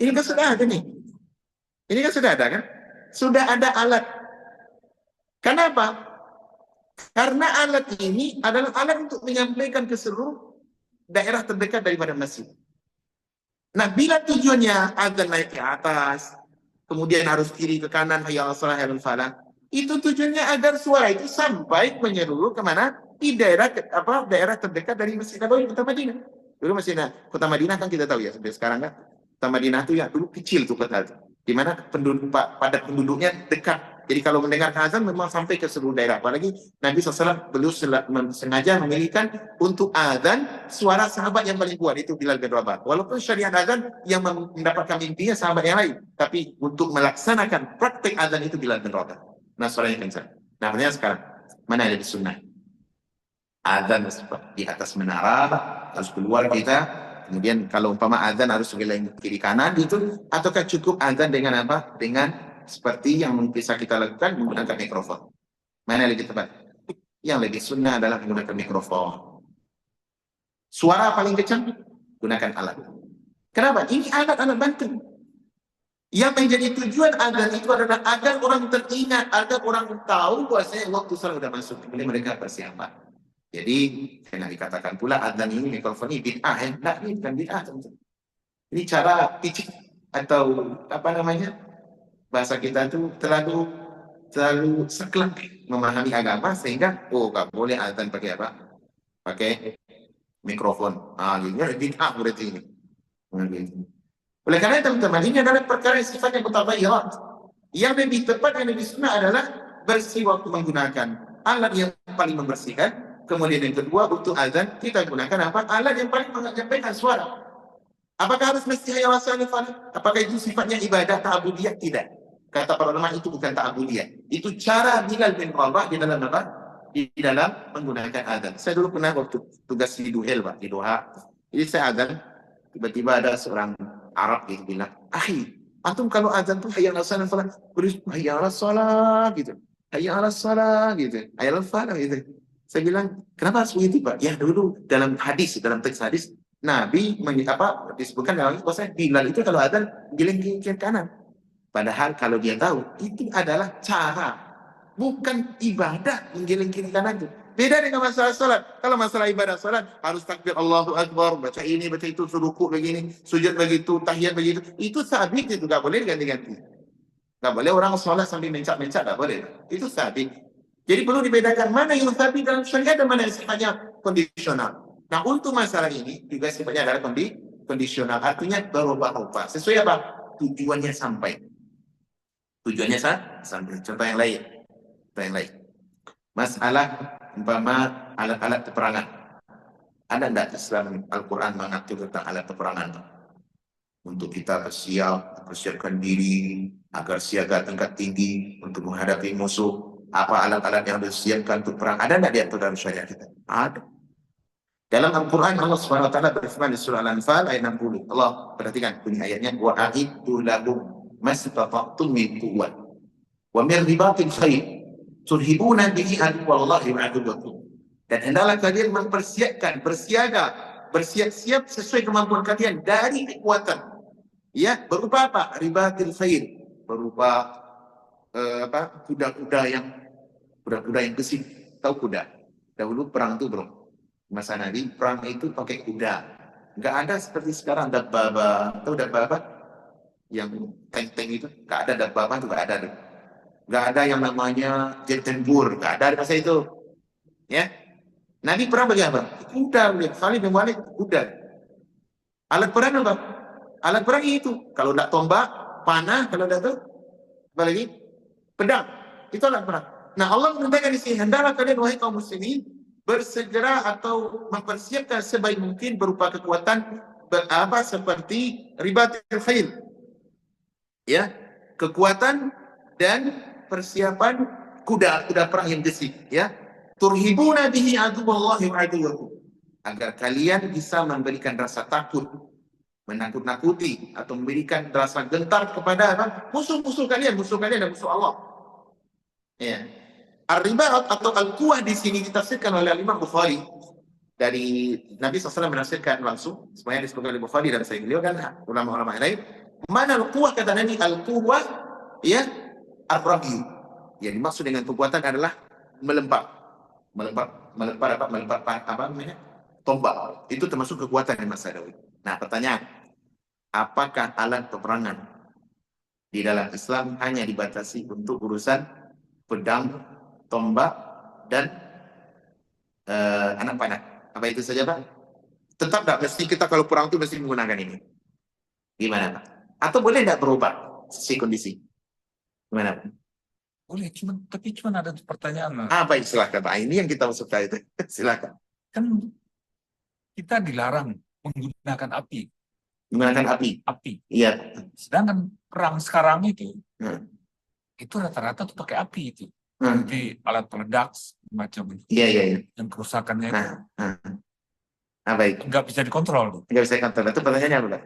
Ini kan sudah ada nih. Ini kan sudah ada kan? Sudah ada alat. Kenapa? Karena alat ini adalah alat untuk menyampaikan ke seluruh daerah terdekat daripada masjid. Nah, bila tujuannya azan naik ke atas, kemudian harus kiri ke kanan, hayya 'alas shalah, hayya 'alal falah, itu tujuannya agar suara itu sampai menyeluruh kemana? Di daerah terdekat dari Masjid Nabawi, Kota Madinah. Dulu Kota Madinah kan kita tahu ya, sampai sekarang kan Kota Madinah itu ya dulu kecil tuh kota itu, di mana padat penduduknya dekat. Jadi kalau mendengar azan memang sampai ke seluruh daerah. Apalagi Nabi SAW beliau sengaja memilihkan untuk azan suara sahabat yang paling kuat, itu Bilal bin Rabah. Walaupun syariat azan yang mendapatkan mimpinya sahabat yang lain, tapi untuk melaksanakan praktek azan itu Bilal bin Rabah. Nah, suaranya kencang. Nah, pertanyaan sekarang, mana yang lebih sunnah? Azan di atas menara, harus keluar kita, Kemudian kalau umpama azan harus geleng kiri kanan itu, ataukah cukup azan dengan apa? Dengan seperti yang bisa kita lakukan menggunakan mikrofon. Mana yang lebih tepat? Yang lebih sunnah adalah menggunakan mikrofon. Suara paling kencang, gunakan alat. Kenapa? Ini alat-alat bantu. Yang menjadi tujuan azan itu adalah agar orang teringat, agar orang tahu bahwasanya waktu salat sudah masuk. Kemudian mereka persiapan. Jadi, karena dikatakan pula azan ini mikrofon ini bid'ah, enggak, ini bukan bid'ah. Ini cara picik atau apa namanya? Bahasa kita itu terlalu sekelak memahami agama sehingga nggak boleh azan pakai apa? Pakai mikrofon. Ini bid'ah berarti ini. Oleh karena teman-teman, ini adalah perkara yang sifatnya mutaghayyirat. Yang lebih tepat, yang lebih sunnah adalah bersih waktu menggunakan alat yang paling membersihkan. Kemudian yang kedua, untuk azan kita gunakan apa? Alat yang paling menyampaikan suara. Apakah harus mesti hayya 'alas shalah? Apakah itu sifatnya ibadah ta'budiyah? Tidak. Kata para ulama itu bukan ta'budiyah. Itu cara Bilal bin Rabah di dalam apa? Di dalam menggunakan azan. Saya dulu pernah waktu tugas di Duhel, Pak, di Doha. Jadi saya azan, tiba-tiba ada seorang Arab gitu bilang, "Akhi, antum kalau azan tuh hayya 'alas shalah, tulis hayya 'alas shalah gitu. Hayya 'alas shalah gitu. Hayya 'alas falah gitu." Saya bilang, "Kenapa harus begitu, Pak?" Ya dulu dalam hadis, dalam teks hadis, Nabi disebutkan dalam bahwa Bilal itu kalau azan giling kiri kanan. Padahal kalau dia tahu itu adalah cara, bukan ibadah menggiling kiri kanan itu. Beda dengan masalah salat. Kalau masalah ibadah salat harus takbir Allahu Akbar, baca ini, baca itu, ruku begini, sujud begitu, tahiyat begitu. Itu sabit, itu nggak boleh ganti-ganti. Nggak boleh orang salat sambil mencak-mencak, nggak boleh. Itu sabit. Jadi perlu dibedakan mana yang sabit dalam syariat dan mana yang sifatnya kondisional. Nah, untuk masalah ini juga sifatnya adalah kondisional, artinya berubah-ubah. Sesuai apa? Tujuannya sampai. Tujuannya sampai. Contoh yang lain. Masalah umpama alat-alat peperangan. Ada enggak Islam Al-Quran mengatur tentang alat peperangan? Untuk kita persiapkan diri agar siaga tingkat tinggi untuk menghadapi musuh. Apa alat-alat yang disiapkan untuk perang? Ada enggak diatur dalam syariat kita? Ada. Dalam Al-Quran Allah Subhanahu wa taala berfirman di surah Al-Anfal ayat 60. Allah, perhatikan bunyi ayatnya, wa a'iddu lahum mastata'tum min quwwah wa min ribatil khair turhibuna bihi aduwallahi wa aduwwakum. Dan hendaklah kalian mempersiapkan, bersiap-siap sesuai kemampuan kalian dari kekuatan. Ya, berupa apa? Ribatil khair, berupa kuda-kuda yang gesit. Tahu kuda? Dahulu perang itu, Bro. Masa Nabi perang itu pakai kuda. Nggak ada seperti sekarang dabbabah. Tahu dabbabah? Yang tank-tank itu. Nggak ada dabbabah itu, nggak ada. Nggak ada yang namanya jet tempur. Nggak ada masa itu. Ya. Nabi perang pakai apa? Kuda. Khalid bin Walid kuda. Alat perang apa? Alat perang itu. Kalau nggak tombak, panah. Kalau nggak itu, apa lagi? Pedang. Itu alat perang. Nah, Allah mengatakan di sini, hendaklah kalian wahai kaum muslimin bersegera atau mempersiapkan sebaik mungkin berupa kekuatan seperti ribatil khair. Ya, kekuatan dan persiapan kuda perang yang gesit, ya. Turhibuna bihi aduwallahi wa aduwwakum. Agar kalian bisa memberikan rasa takut, menakut-nakuti atau memberikan rasa gentar kepada musuh-musuh kalian dan musuh Allah. Ya. Ar-ribat atau al-quwah di sini ditafsirkan oleh Imam Bukhari dari Nabi SAW menafsirkan langsung, semuanya disebutkan oleh Bukhari dan saya beliau dan ulama-ulama lain. Mana al-quwah, kata Nabi, al-quwah ya ar-ragyu. Yang dimaksud dengan kekuatan adalah melempar tombak. Itu termasuk kekuatan yang masa dahulu. Nah, pertanyaan, apakah alat peperangan di dalam Islam hanya dibatasi untuk urusan pedang, tombak, dan anak panah? Apa itu saja, Pak? Tetap tidak mesti kita kalau perang itu mesti menggunakan ini. Gimana, Pak? Atau boleh tidak berubah sesuai kondisi? Gimana, Pak? Boleh, tapi cuma ada pertanyaan. Baik, silakan, Pak. Ini yang kita maksudkan itu. Silakan. Kan kita dilarang menggunakan api. Menggunakan api? Iya. Sedangkan perang sekarang itu rata-rata tuh pakai api itu. Seperti alat peledak macam Iya. yang kerusakannya itu. Baik. Nggak bisa dikontrol. Nggak bisa kontrol. Itu pertanyaannya apa, Pak?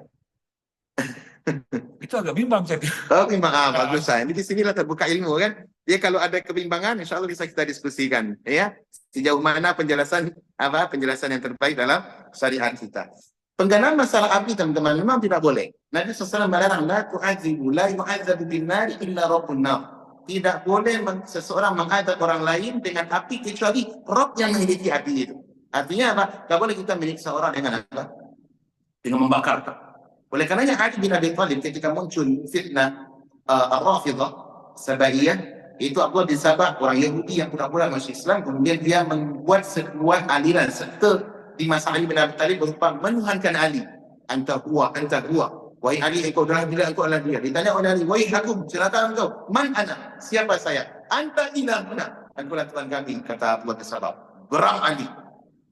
Itu agak bimbang jadi. Oh, bimbang. Bagus. Ini di sinilah terbuka ilmu kan. Ya kalau ada kebimbangan, insya Allah bisa kita diskusikan. Ya, sejauh mana penjelasan yang terbaik dalam syariat kita. Penggunaan masalah api, teman-teman, memang tidak boleh. Nabi SAW melarang, la tu'adzibu, la yu'adzabu bin nari illa rabbun nar. Tidak boleh seseorang mengadab orang lain dengan api kecuali Rabb yang memiliki api itu. Artinya apa? Tidak boleh kita menyiksa orang dengan apa? Dengan membakar. Oleh karenanya Ali bin Abi Thalib ketika muncul fitnah Ar-Rafidhah Sabaiyah, itu Abdullah bin Sabah, orang Yahudi yang pura-pura masuk Islam, kemudian dia membuat sebuah aliran sekte di masa Ali bin Abi Thalib berupa menuhankan Ali. Anta huwa. Wahai Ali, engkau adalah dia, engkau adalah dia. Ditanya oleh Ali, wahai hakum, silakan engkau. Man ana? Siapa saya? Anta ilahuna. Engkaulah Tuhan kami, kata Abdullah bin Sabah. Geram Ali.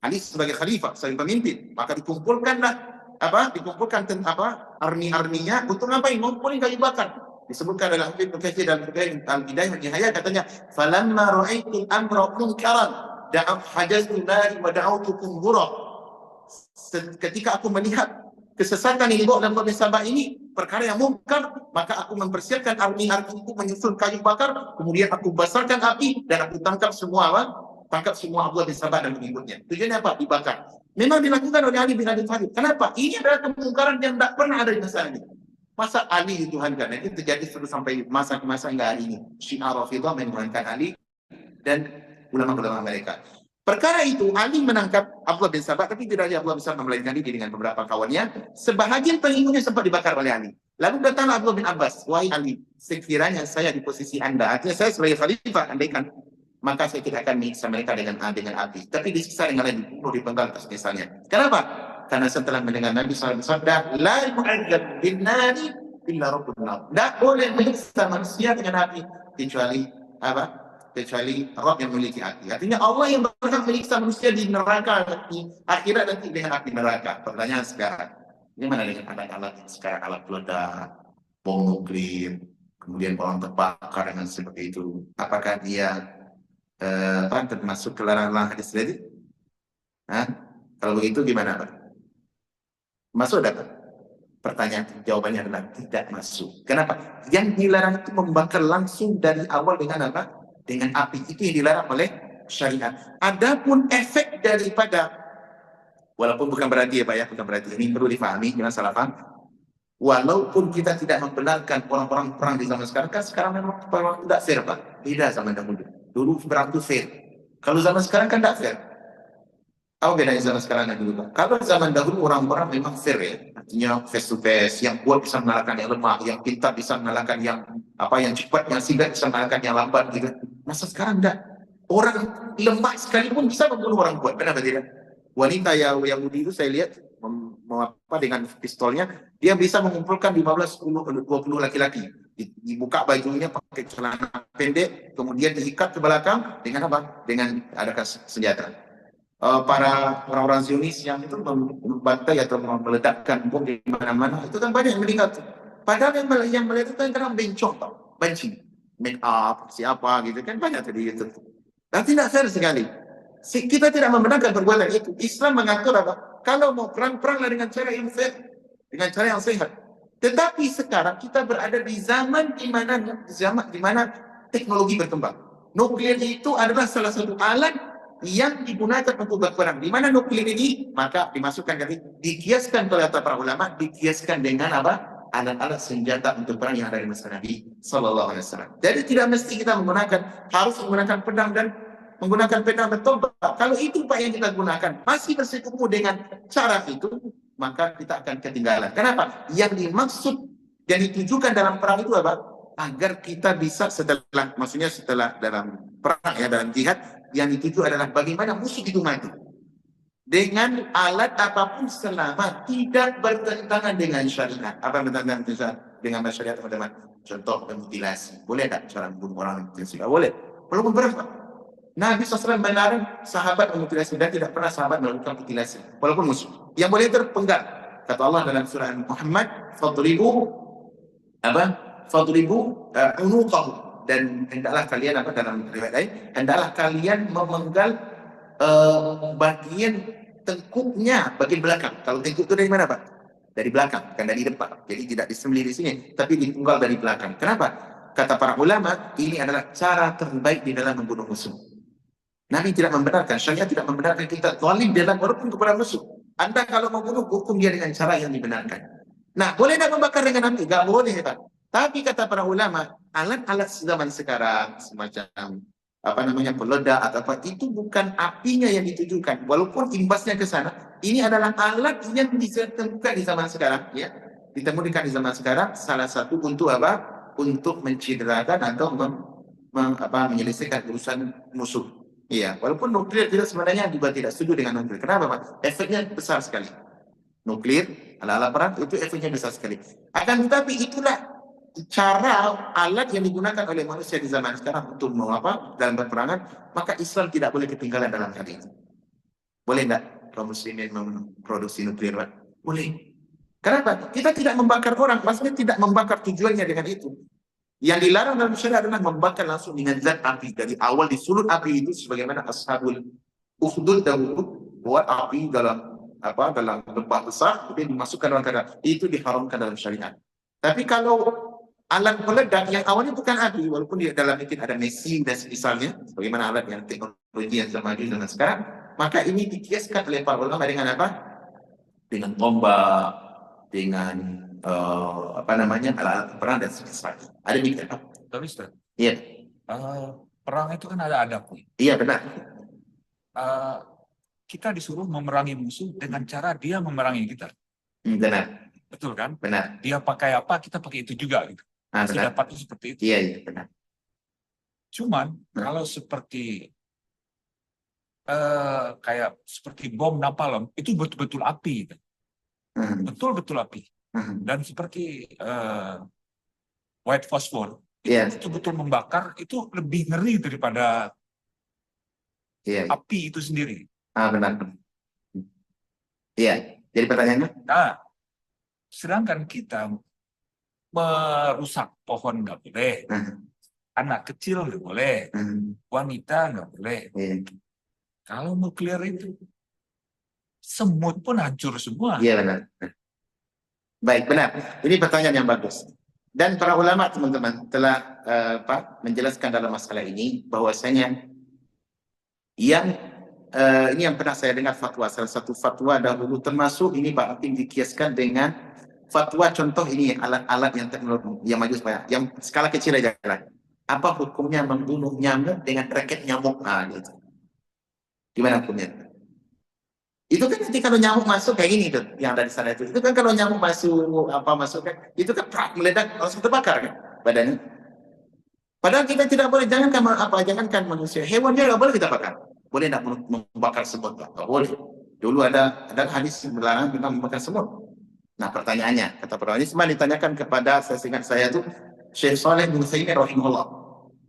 Ali sebagai khalifah, sebagai pemimpin, maka dikumpulkanlah army-arminya untuk ngapain? Ngumpulin kayu bakar. Disebutkan dalam Ibnu Katsir dan Al-Bidayah wa Nihayah, katanya, "Falamma ra'aitu amra munkaran hajaztu nari wa da'awtukum hura." Ketika aku melihat kesesatan yang dibawa dalam Nabi Sabah ini, perkara yang mungkar, maka aku mempersiapkan army-army itu menyusun kayu bakar, kemudian aku basarkan api dan aku tangkap semua Abdullah bin Sabah dan pengikutnya. Tujuannya apa? Dibakar. Memang dilakukan oleh Ali bin Abi Thalib. Kenapa? Ini adalah kemungkaran yang tidak pernah ada di masa ini. Masa Ali dituhankan? Ini terjadi terus sampai masa hingga hari ini. Syiah Rafidhah menuhankan Ali dan ulama-ulama mereka. Perkara itu, Ali menangkap Abdullah bin Sabah, tapi tidak hanya Abdullah bin Sabah, melainkan diri dengan beberapa kawannya. Sebahagian pengikutnya sempat dibakar oleh Ali. Lalu datanglah Abdullah bin Abbas, wahai Ali, sekiranya saya di posisi Anda, artinya saya sebagai khalifah, andaikan, maka saya tidak akan menyiksa mereka dengan api. Tapi disiksa dengan lain, dibunuh, dipenggal, misalnya. Kenapa? Karena setelah mendengar Nabi SAW bersabda, la yu'adzab bin nari illa rabbun nar. Tidak boleh menyiksa manusia dengan api, kecuali Rabb yang memiliki api. Artinya Allah yang berhak menyiksa manusia di neraka, di akhirat nanti dengan api neraka. Pertanyaan sekarang, bagaimana dengan alat-alat sekarang, alat peledak, bom nuklir, kemudian orang terbakar dengan seperti itu? Apakah dia termasuk kelarangan hadis tadi? Kalau begitu gimana, Pak? Masuk dapat? Jawabannya adalah tidak masuk. Kenapa? Yang dilarang itu membakar langsung dari awal dengan apa? Dengan api. Itu yang dilarang oleh syariat. Adapun efek daripada, walaupun bukan berarti ya Pak ya, bukan berarti, ini perlu difahami, jangan salah paham. Walaupun kita tidak membenarkan orang-orang perang di zaman sekarang, kan sekarang memang perang tidak fair Pak. Beda zaman dahulu. Dulu perang itu fair. Kalau zaman sekarang kan tidak fair. Apa bedanya zaman sekarang dan dulu Pak? Kalau zaman dahulu orang-orang memang fair ya. Artinya face to face, yang kuat bisa mengalahkan yang lemah, yang pintar bisa mengalahkan yang cepat, yang sigap bisa mengalahkan yang lambat gitu. Masa sekarang enggak. Orang lemah sekalipun bisa membunuh orang kuat, benar tidak? Wanita Yahudi itu saya lihat dengan pistolnya, dia bisa mengumpulkan 15, 10, 20 laki-laki. Dibuka bajunya pakai celana pendek, kemudian diikat ke belakang dengan apa? Dengan adakan senjata. Para orang-orang Zionis yang itu membantai atau meledakkan bom di mana-mana, itu kan banyak yang meninggal. Padahal yang melihat itu kan karena bencong, banci, make up, siapa gitu kan banyak tadi itu. Dan tidak fair sekali. Kita tidak membenarkan perbuatan itu. Islam mengatur apa? Kalau mau perang-peranglah dengan cara yang fair, dengan cara yang sehat. Tetapi sekarang kita berada di zaman di mana teknologi berkembang. Nuklir itu adalah salah satu alat yang digunakan untuk berperang. Di mana nuklir ini, maka dimasukkan dikiaskan oleh para ulama, dikiaskan dengan apa? Alat-alat senjata untuk perang yang ada di masa Nabi Sallallahu Alaihi Wasallam. Jadi tidak mesti kita harus menggunakan pedang dan menggunakan pedang dan tombak. Kalau itu Pak yang kita gunakan masih bersekufu dengan cara itu, maka kita akan ketinggalan. Kenapa? Yang dimaksud dan ditujukan dalam perang itu apa? Agar kita bisa setelah dalam perang ya, dalam jihad, yang dituju adalah bagaimana musuh itu mati dengan alat apapun selama tidak bertentangan dengan syariat. Apa bertentangan dengan syariat teman-teman? Contoh mutilasi. Boleh tak cara membunuh orang mutilasi? Boleh. Walaupun berapa? Nabi SAW melarang sahabat memutilasi dan tidak pernah sahabat melakukan mutilasi walaupun musuh. Yang boleh terpenggal. Kata Allah dalam surah Muhammad, fadribu unuqahu, dan hendaklah kalian dalam riwayat lain, hendaklah kalian memenggal bagian tengkuknya bagian belakang. Kalau tengkuk itu dari mana, Pak? Dari belakang, bukan dari depan. Jadi tidak disembelih di sini, tapi dipenggal dari belakang. Kenapa? Kata para ulama, ini adalah cara terbaik di dalam membunuh musuh. Nabi tidak membenarkan, syariat tidak membenarkan kita zalim dalam walaupun kepada musuh. Anda kalau mau bunuh, hukum dia dengan cara yang dibenarkan. Nah, boleh tidak membakar dengan api? Tidak boleh, Pak. Tapi kata para ulama, alat-alat zaman sekarang, semacam peledak atau apa, itu bukan apinya yang ditujukan. Walaupun imbasnya ke sana, ini adalah alat yang ditemukan di zaman sekarang, ya. Ditemukan di zaman sekarang, salah satu untuk apa? Untuk mencederakan atau menyelesaikan urusan musuh. Iya, walaupun nuklir kita sebenarnya juga tidak setuju dengan nuklir. Kenapa, Pak? Efeknya besar sekali. Nuklir, ala-ala perang, itu efeknya besar sekali. Akan tetapi itulah cara alat yang digunakan oleh manusia di zaman sekarang untuk dalam berperangan, maka Islam tidak boleh ketinggalan dalam hal ini. Boleh enggak kaum muslimin memproduksi nuklir, Pak? Boleh. Kenapa? Kita tidak membakar orang, maksudnya tidak membakar tujuannya dengan itu. Yang dilarang dalam syariat adalah membakar langsung dengan zat api. Dari awal disulut api itu, sebagaimana ashabul ukhdud dahulu buat api dalam lembah besar, kemudian dimasukkan dalam keadaan itu diharamkan dalam syariat. Tapi kalau alat peledak yang awalnya bukan api, walaupun di dalamnya ada mesin dan misalnya, sebagaimana alat yang teknologi yang maju dengan sekarang, maka ini dikiaskan oleh para ulama dengan apa? Dengan tombak, dengan alat-alat perang dan sebagainya. Ada demikian, Pak. Tapi Ustaz, Iya. Perang itu kan ada adabnya. Iya, benar. Kita disuruh memerangi musuh dengan cara dia memerangi kita. Benar. Betul kan? Benar. Dia pakai apa, kita pakai itu juga. Gitu. Benar. Dapatnya seperti itu. Iya, benar. Cuman kalau seperti kayak seperti bom napalm, itu betul-betul api. Gitu. Betul-betul api. Dan seperti white phosphor, itu betul-betul membakar, itu lebih ngeri daripada api itu sendiri. Benar. Iya. Jadi pertanyaannya? Nah, sedangkan kita merusak pohon nggak boleh, anak kecil nggak boleh, wanita nggak boleh. Kalau nuklir itu, semut pun hancur semua. Iya, benar. Baik, benar. Ini pertanyaan yang bagus. Dan para ulama, teman-teman, telah menjelaskan dalam masalah ini bahwasanya ini yang pernah saya dengar fatwa, salah satu fatwa dahulu, termasuk ini Pak Atim dikiaskan dengan fatwa contoh ini alat-alat yang teknologi yang maju supaya yang skala kecil aja lah. Apa hukumnya membunuh nyamuk dengan raket nyamuk? Gitu. Gimana hukumnya? Itu kan nanti kalau nyamuk masuk kayak gini tuh, yang ada di sana itu kan kalau nyamuk masuk kan, itu kan meledak langsung terbakar kan badannya. Padahal kita tidak boleh, jangankan manusia, hewan juga nggak boleh kita bakar. Boleh tidak membakar semut? Nggak boleh. Dulu ada hadis melarang kita membakar semut. Nah pertanyaannya, kata pertanyaan ini ditanyakan kepada seingat saya tuh Syekh Saleh bin Utsaimin rahimahullah,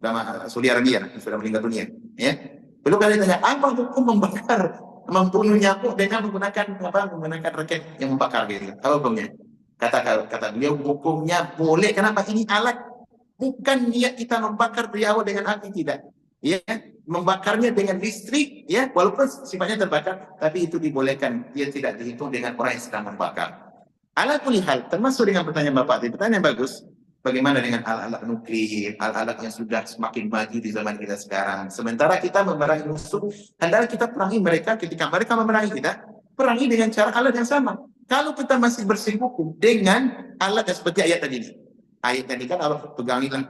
nama Saudi Arabia, sudah meninggal dunia. Ya, belum kali ditanya apa hukum membunuh nyamuk dengan menggunakan raket yang membakar gitu. Apa hukumnya? Kata beliau, hukumnya boleh. Kenapa? Ini alat, bukan niat kita membakar dari awal dengan api, tidak. Ya, membakarnya dengan listrik, ya, walaupun sifatnya terbakar, tapi itu dibolehkan. Dia tidak dihitung dengan orang yang sedang membakar. Ala kulli hal, termasuk dengan pertanyaan Bapak tadi, pertanyaan bagus. Bagaimana dengan alat-alat nuklir, alat-alat yang sudah semakin maju di zaman kita sekarang? Sementara kita memerangi musuh, hendaknya kita perangi mereka ketika mereka memerangi kita, perangi dengan cara alat yang sama. Kalau kita masih bersikukuh dengan alat yang seperti ayat tadi ini. Ayat tadi kan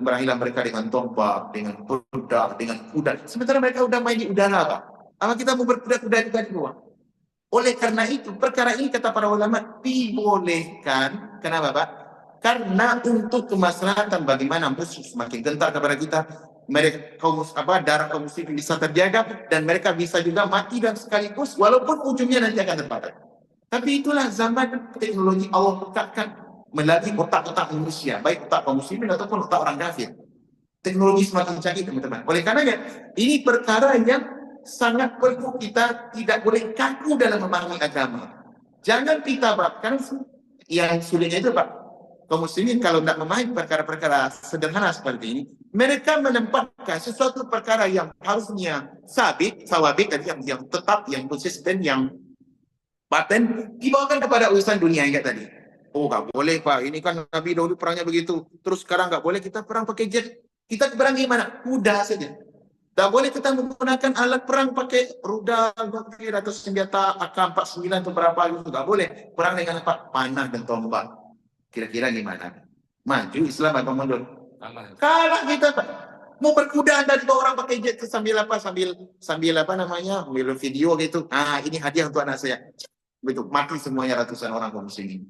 perangilah mereka dengan tombak, dengan pedang, dengan kuda. Sementara mereka udah main di udara, Pak. Apa kita mau berkuda-kuda di luar? Oleh karena itu, perkara ini kata para ulama dibolehkan. Kenapa, Pak? Karena untuk kemaslahatan bagaimana musuh semakin gentar kepada kita, mereka darah kaum muslimin bisa terjaga dan mereka bisa juga mati dan sekaligus walaupun ujungnya nanti akan terbakar. Tapi itulah zaman teknologi Allah bukakan melalui otak-otak manusia, baik otak kaum muslimin ataupun otak orang kafir. Teknologi semakin canggih, teman-teman. Oleh karenanya, ini perkara yang sangat perlu kita tidak boleh kaku dalam memahami agama. Jangan kita bahkan yang sulitnya itu, Pak. Kaum muslimin kalau tidak memahami perkara-perkara sederhana seperti ini, mereka menempatkan sesuatu perkara yang harusnya sawabit, yang tetap, yang konsisten, yang paten dibawakan kepada urusan dunia yang tadi. Oh, nggak boleh Pak, ini kan Nabi dahulu perangnya begitu, terus sekarang nggak boleh kita perang pakai jet. Kita perang gimana? Kuda saja. Tak boleh kita menggunakan alat perang pakai rudal, nuklir atau senjata AK-49 atau berapa itu. Tak boleh. Perang dengan apa? Panah dan tombak. Kira-kira gimana? Maju Islam atau mundur? Kalah kita Pak. Mau berkuda Anda dibawa orang pakai jet sambil apa? Sambil apa namanya? Sambil video gitu. Ah, ini hadiah untuk anak saya. Betul, mati semuanya ratusan orang kaum muslimin.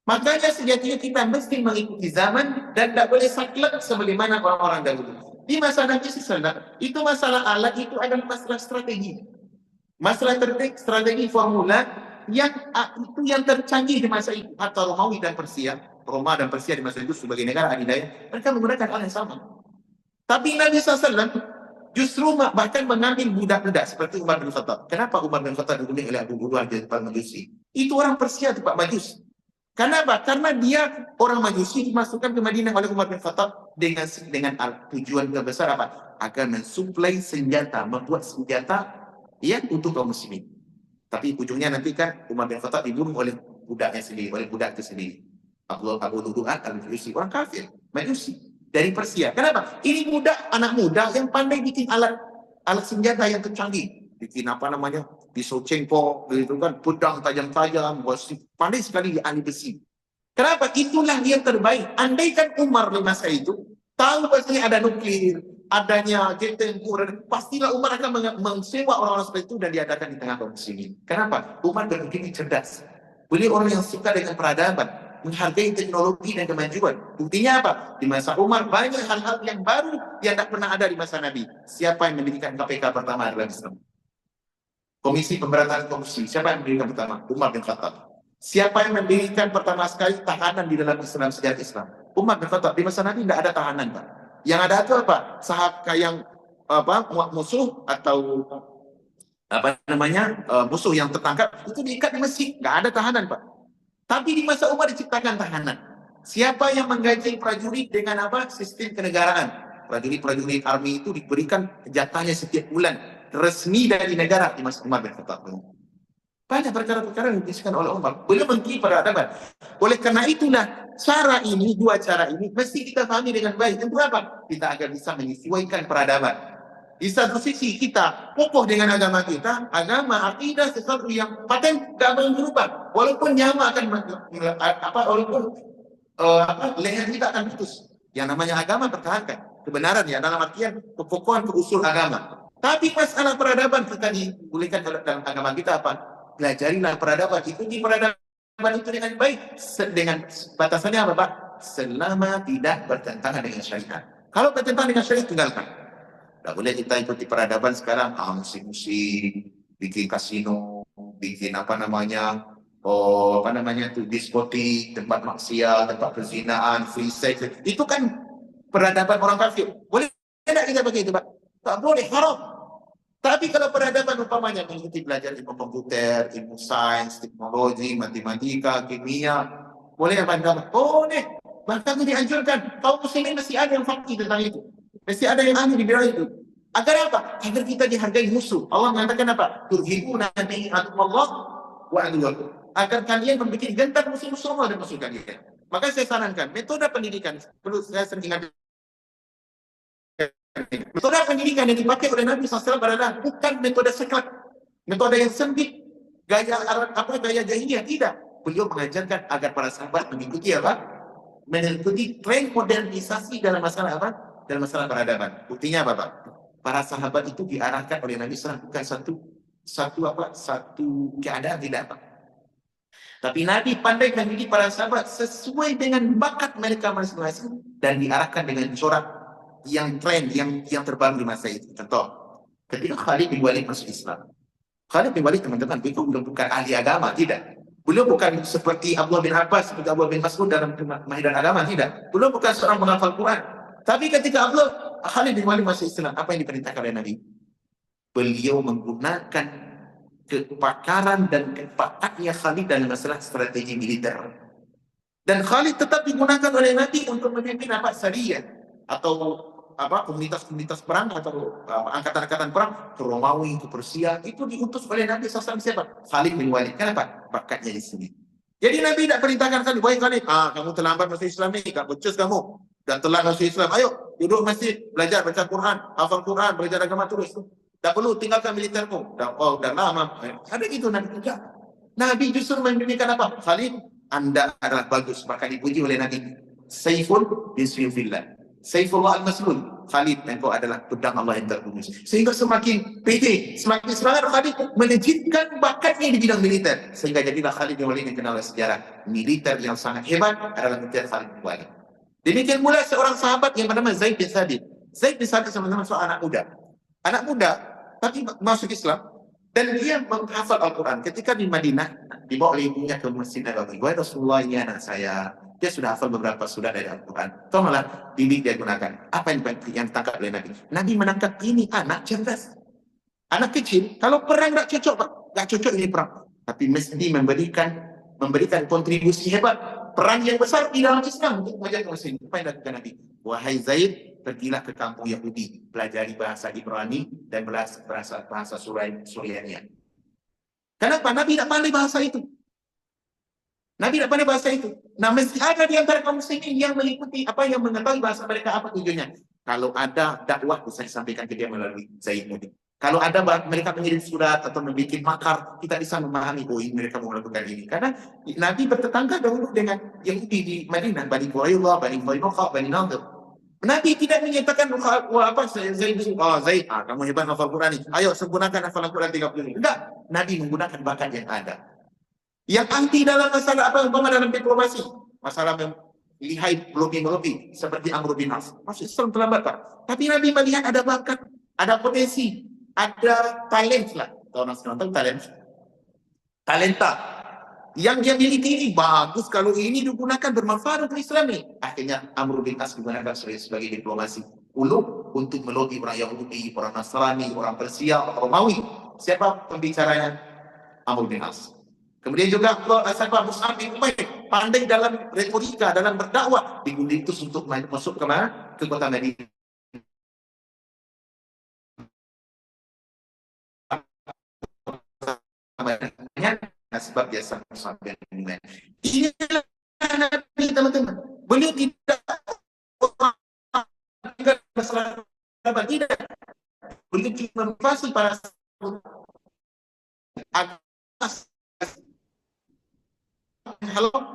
Makanya sejatinya kita mesti mengikuti zaman dan tidak boleh saklek sebagaimana orang-orang dahulu. Di masa Nabi SAW, itu masalah alat itu adalah masalah strategi. Masalah strategi formula yang itu yang tercanggih di masa itu. Hatta Romawi dan Persia, Roma dan Persia di masa itu sebagai negara adidaya, mereka menggunakan alat yang sama. Tapi Nabi SAW justru bahkan mengambil budak-budak seperti Umar bin Khattab. Kenapa Umar bin Khattab dibunuh oleh Abu Bakar Majusi? Itu orang Persia, itu Pak Majus. Kenapa? Karena dia orang Majusi dimasukkan ke Madinah oleh Umar bin Khattab dengan tujuan terbesar apa? Agar mensuplai senjata, membuat senjata ya untuk kaum muslimin. Tapi ujungnya nanti kan Umar bin Khattab dibunuh oleh budaknya sendiri, oleh budak itu sendiri. Abu Dudu'at al-Majusi, orang kafir, Majusi dari Persia. Kenapa? Ini budak, anak muda yang pandai bikin alat senjata yang tercanggih. Bikin apa namanya? Pisau cengkok, gitu kan, pedang tajam-tajam, pandai sekali di ahli besi. Kenapa? Itulah yang terbaik. Andaikan Umar di masa itu tahu bahwasanya ada nuklir, adanya jet tempur, pastilah Umar akan mensewa orang-orang seperti itu dan diadakan di tengah kaum muslimin. Kenapa? Umar berpikir cerdas. Beliau orang yang suka dengan peradaban, menghargai teknologi dan kemajuan. Buktinya apa? Di masa Umar banyak hal-hal yang baru yang tidak pernah ada di masa Nabi. Siapa yang mendirikan KPK pertama adalah Islam. Komisi Pemberantasan Korupsi, siapa yang mendirikan pertama? Umar bin Khattab. Siapa yang mendirikan pertama sekali tahanan di dalam Islam, sejarah Islam? Umar bin Khattab. Di masa Nabi tidak ada tahanan, Pak. Yang ada itu apa? Sahabat yang musuh atau apa namanya musuh yang tertangkap itu diikat di masjid, nggak ada tahanan, Pak. Tapi di masa Umar diciptakan tahanan. Siapa yang menggaji prajurit dengan apa? Sistem kenegaraan. Prajurit army itu diberikan jatahnya setiap bulan. Resmi dari negara di masa Umar bin Khattab. Banyak perkara-perkara yang dipisahkan oleh Umar. Beliau menteri peradaban. Oleh karena itulah dua cara ini mesti kita pahami dengan baik. Untuk apa? Kita agar bisa menyesuaikan peradaban. Di satu sisi kita kokoh dengan agama kita, agama akidah sesuatu yang paten tidak boleh berubah. Walaupun nyawa akan leher kita akan putus. Yang namanya agama pertahankan. Kebenaran ya dalam artian kekokohan keusul agama. Tapi masalah peradaban kita dibolehkan dalam agama kita apa? Pelajarilah peradaban, ikuti peradaban itu dengan baik. Dengan batasannya apa, Pak? Selama tidak bertentangan dengan syariat. Kalau bertentangan dengan syariat, tinggalkan. Tidak boleh kita ikuti peradaban sekarang, musik-musik, bikin kasino, bikin diskotik, tempat maksiat, tempat perzinaan, free sex. Itu kan peradaban orang kafir. Boleh tidak kita pakai itu, Pak? Tak boleh, haram. Tapi kalau peradaban umpamanya mengikuti belajar ilmu komputer, ilmu sains, teknologi, matematika, kimia, boleh apa enggak? Boleh. Bahkan itu dianjurkan. Kaum muslimin mesti ada yang fakih tentang itu. Mesti ada yang ahli di bidang itu. Agar apa? Agar kita dihargai musuh. Allah mengatakan apa? Turhibuna bihi aduwallah wa aduwakum. Agar kalian membuat gentar musuh-musuh Allah dan musuh kalian. Maka saya sarankan metode pendidikan perlu saya sering ingat. Metode pendidikan yang dipakai oleh Nabi SAW adalah bukan metode seklek, metode yang sempit, gaya jahiliyah, tidak. Beliau mengajarkan agar para sahabat mengikuti apa? Mengikuti tren modernisasi dalam masalah apa? Dalam masalah peradaban. Buktinya apa, Pak? Para sahabat itu diarahkan oleh Nabi SAW bukan satu keadaan, tidak, Pak. Tapi Nabi pandai mendidik para sahabat sesuai dengan bakat mereka masing-masing dan diarahkan dengan corak yang tren, yang terbaru di masa itu. Contoh, ketika Khalid bin Walid masuk Islam. Khalid bin Walid, teman-teman, itu bukan ahli agama, tidak. Beliau bukan seperti Abdullah bin Abbas, seperti Abdullah bin Mas'ud dalam kemahiran agama, tidak. Beliau bukan seorang penghafal Quran. Tapi ketika Khalid bin Walid masuk Islam, apa yang diperintahkan oleh Nabi? Beliau menggunakan kepakaran dan kepakatnya Khalid dalam masalah strategi militer. Dan Khalid tetap digunakan oleh Nabi untuk memimpin sariyah atau komunitas-komunitas perang atau angkatan-angkatan perang ke Romawi, ke Persia, itu diutus oleh Nabi SAW siapa? Khalid bin Walid. Kenapa? Bakatnya di sini. Jadi Nabi tidak perintahkan Khalid, wahai Khalid, kamu terlambat masuk Islam ni, gak becus kamu, dan telah masuk Islam, ayo duduk masjid, belajar baca Quran, hafal Quran, belajar agama terus. Tak perlu tinggalkan militermu. Dah lama. Ada gitu Nabi juga. Nabi justru memberikan apa? Khalid, Anda adalah bagus, maka dipuji oleh Nabi. Saiful bin Suyufillah. Saifullah al-Maslul. Khalid, engkau adalah pedang Allah yang terkudus. Sehingga semakin pede, semakin semangat Khalid melejitkan bakatnya di bidang militer. Sehingga jadilah Khalid bin Walid yang kenal sejarah militer yang sangat hebat adalah militer Khalid bin Walid. Demikian pula seorang sahabat yang bernama Zaid bin Thabit. Zaid bin Thabit sama-sama seorang anak muda. Anak muda, tapi masuk Islam. Dan dia menghafal Al-Quran. Ketika di Madinah, dibawa oleh ibunya ke Masjid Nabawi. Wahai Rasulullah, ini anak saya. Dia sudah hafal beberapa surah dari Al-Quran. Tahu malah bilik dia gunakan. Apa yang ditangkap oleh Nabi? Nabi menangkap ini anak cerdas. Anak kecil, kalau perang tak cocok, Pak. Tak cocok ini perang. Tapi mesti memberikan kontribusi hebat. Peran yang besar di dalam Islam untuk mengajar Muslim. Apa yang dilakukan Nabi? Wahai Zaid, pergilah ke kampung Yahudi, pelajari bahasa Ibrani dan bahasa Suriania. Kenapa? Nabi tidak pandai bahasa itu. Nabi tidak pandai bahasa itu. Nah, mesti ada di antara kaum muslimin yang mengikuti yang mengetahui bahasa mereka apa tujuannya. Kalau ada dakwah bisa disampaikan ke dia melalui Zaid Mudi. Kalau ada mereka mengirim surat atau membuat makar, kita bisa memahami, ini mereka mau melakukan ini. Karena Nabi bertetangga dahulu dengan Yahudi di Madinah, Bani Quraidah, Bani Qainuqa, Bani Nadir. Nabi tidak menyatakan, Zaid, kamu hebat hafal Quran ini. Ayo sempurnakan hafalan Quran 30. Enggak, Nabi menggunakan bakat yang ada. Yang anti dalam masalah dalam diplomasi, masalah lihai melobi seperti Amr bin As. Masuk Islam terlambat, Pak. Tapi Nabi melihat ada bakat, ada potensi, ada talent lah. Orang sekarang tahu talenta yang dia miliki ini bagus. Kalau ini digunakan bermanfaat untuk Islam nih. Akhirnya Amr bin As digunakan sebagai diplomasi untuk melobi orang Yahudi, orang Nasrani, orang Persia, orang Romawi. Siapa pembicaranya? Amr bin As. Kemudian juga Mus'ab bin Umair pandai dalam retorika, dalam berdakwah, diutus untuk masuk ke mana? Ke kota Madinah. Sebab dia sangat sampai dengan inilah Nabi, teman-teman. Beliau tidak tidak. Beliau cuma motivasi para atas. Halo,